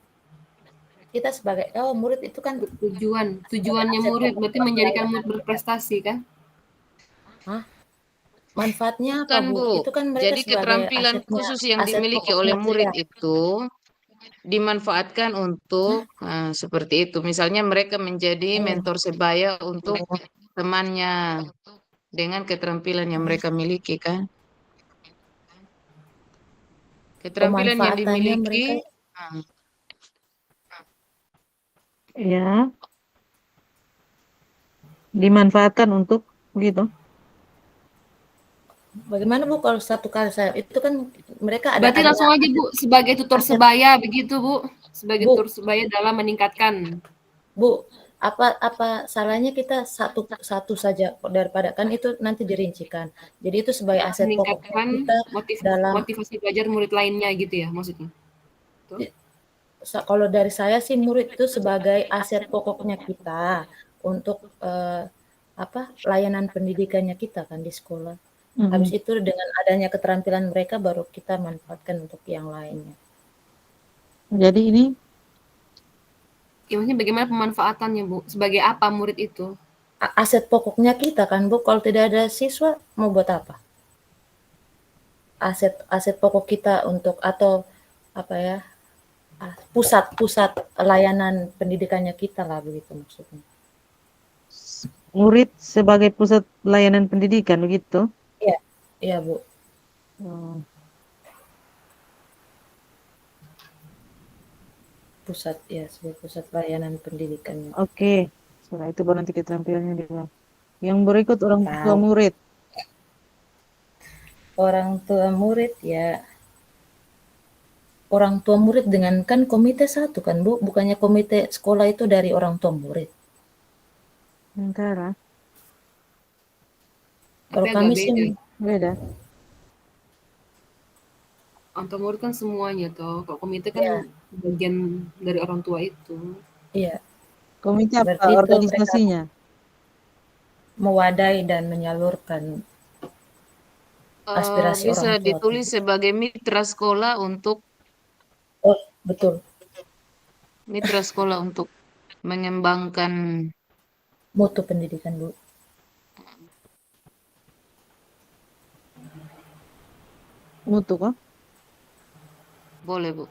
Kita sebagai murid itu kan tujuannya murid berarti menjadikan murid berprestasi kan? Hah? Manfaatnya apa, Bukan, Bu? Bu. Itu kan mereka Jadi keterampilan khusus yang dimiliki oleh murid itu dimanfaatkan untuk seperti itu. Misalnya mereka menjadi mentor sebaya untuk temannya dengan keterampilan yang mereka miliki kan. Keterampilan yang dimiliki ya dimanfaatkan untuk begitu. Bagaimana, Bu, kalau satu kali saya itu kan mereka ada. Berarti langsung aja, Bu, sebagai tutor sebaya begitu, Bu. Sebagai tutor sebaya dalam meningkatkan. Bu, apa salahnya kita satu saja daripada kan itu nanti dirincikan. Jadi itu sebagai aset pokok kita dalam motivasi belajar murid lainnya gitu ya maksudnya. Kalau dari saya sih murid itu sebagai aset pokoknya kita untuk layanan pendidikannya kita kan di sekolah. Habis itu dengan adanya keterampilan mereka baru kita manfaatkan untuk yang lainnya. Jadi ini maksudnya bagaimana pemanfaatannya, Bu? Sebagai apa murid itu? Aset pokoknya kita kan, Bu. Kalau tidak ada siswa mau buat apa? Aset pokok kita untuk atau apa ya? Pusat layanan pendidikannya kita lah begitu maksudnya. Murid sebagai pusat layanan pendidikan begitu? Iya, Bu. Sebagai pusat layanan pendidikannya. Oke. Setelah itu baru nanti keterampilannya juga. Yang berikut orang tua murid. Orang tua murid ya. Orang tua murid dengan kan komite satu kan, Bu? Bukannya komite sekolah itu dari orang tua murid? Enggak. Kalau kami sih beda. antar murid kan semuanya toh. Kalau komite kan Iya. bagian dari orang tua itu. Iya, Komite apa berarti itu mereka organisasinya? mewadai dan menyalurkan aspirasi Bisa orang tua. ditulis sebagai mitra sekolah untuk Oh, betul. mengembangkan Mutu pendidikan, Bu. Mutu kok? boleh Bu.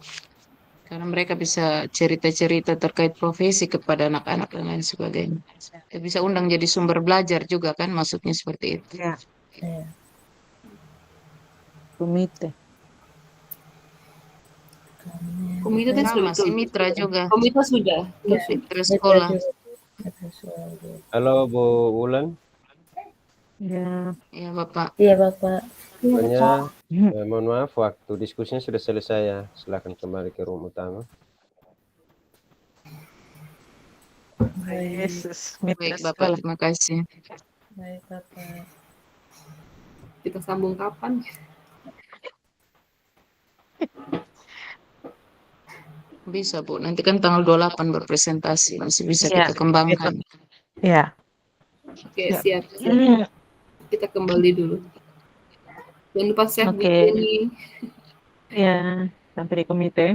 Karena mereka bisa cerita-cerita terkait profesi kepada anak-anak dan lain sebagainya. Bisa undang jadi sumber belajar juga kan, maksudnya seperti itu. Ya. Iya. Komite. Komite kan sudah Sama betul. si mitra juga, Komite sudah. Iya. mitra sekolah. Mitra sekolah, Bu. Halo Bu Wulan, Ya. Ya Bapak. Iya, Bapak. pokoknya mohon maaf waktu diskusinya sudah selesai ya. Silakan kembali ke room utama. Yesus, mitra Baik Bapak, sekolah. terima kasih. Baik, Bapak. Kita sambung kapan? Bisa Bu, nanti kan tanggal 28 berpresentasi, masih bisa Iya, kita kembangkan. Ya. Oke, Siap. siap. Kita kembali dulu. Jangan lupa save Oke. video ini. Ya, sampai di komite.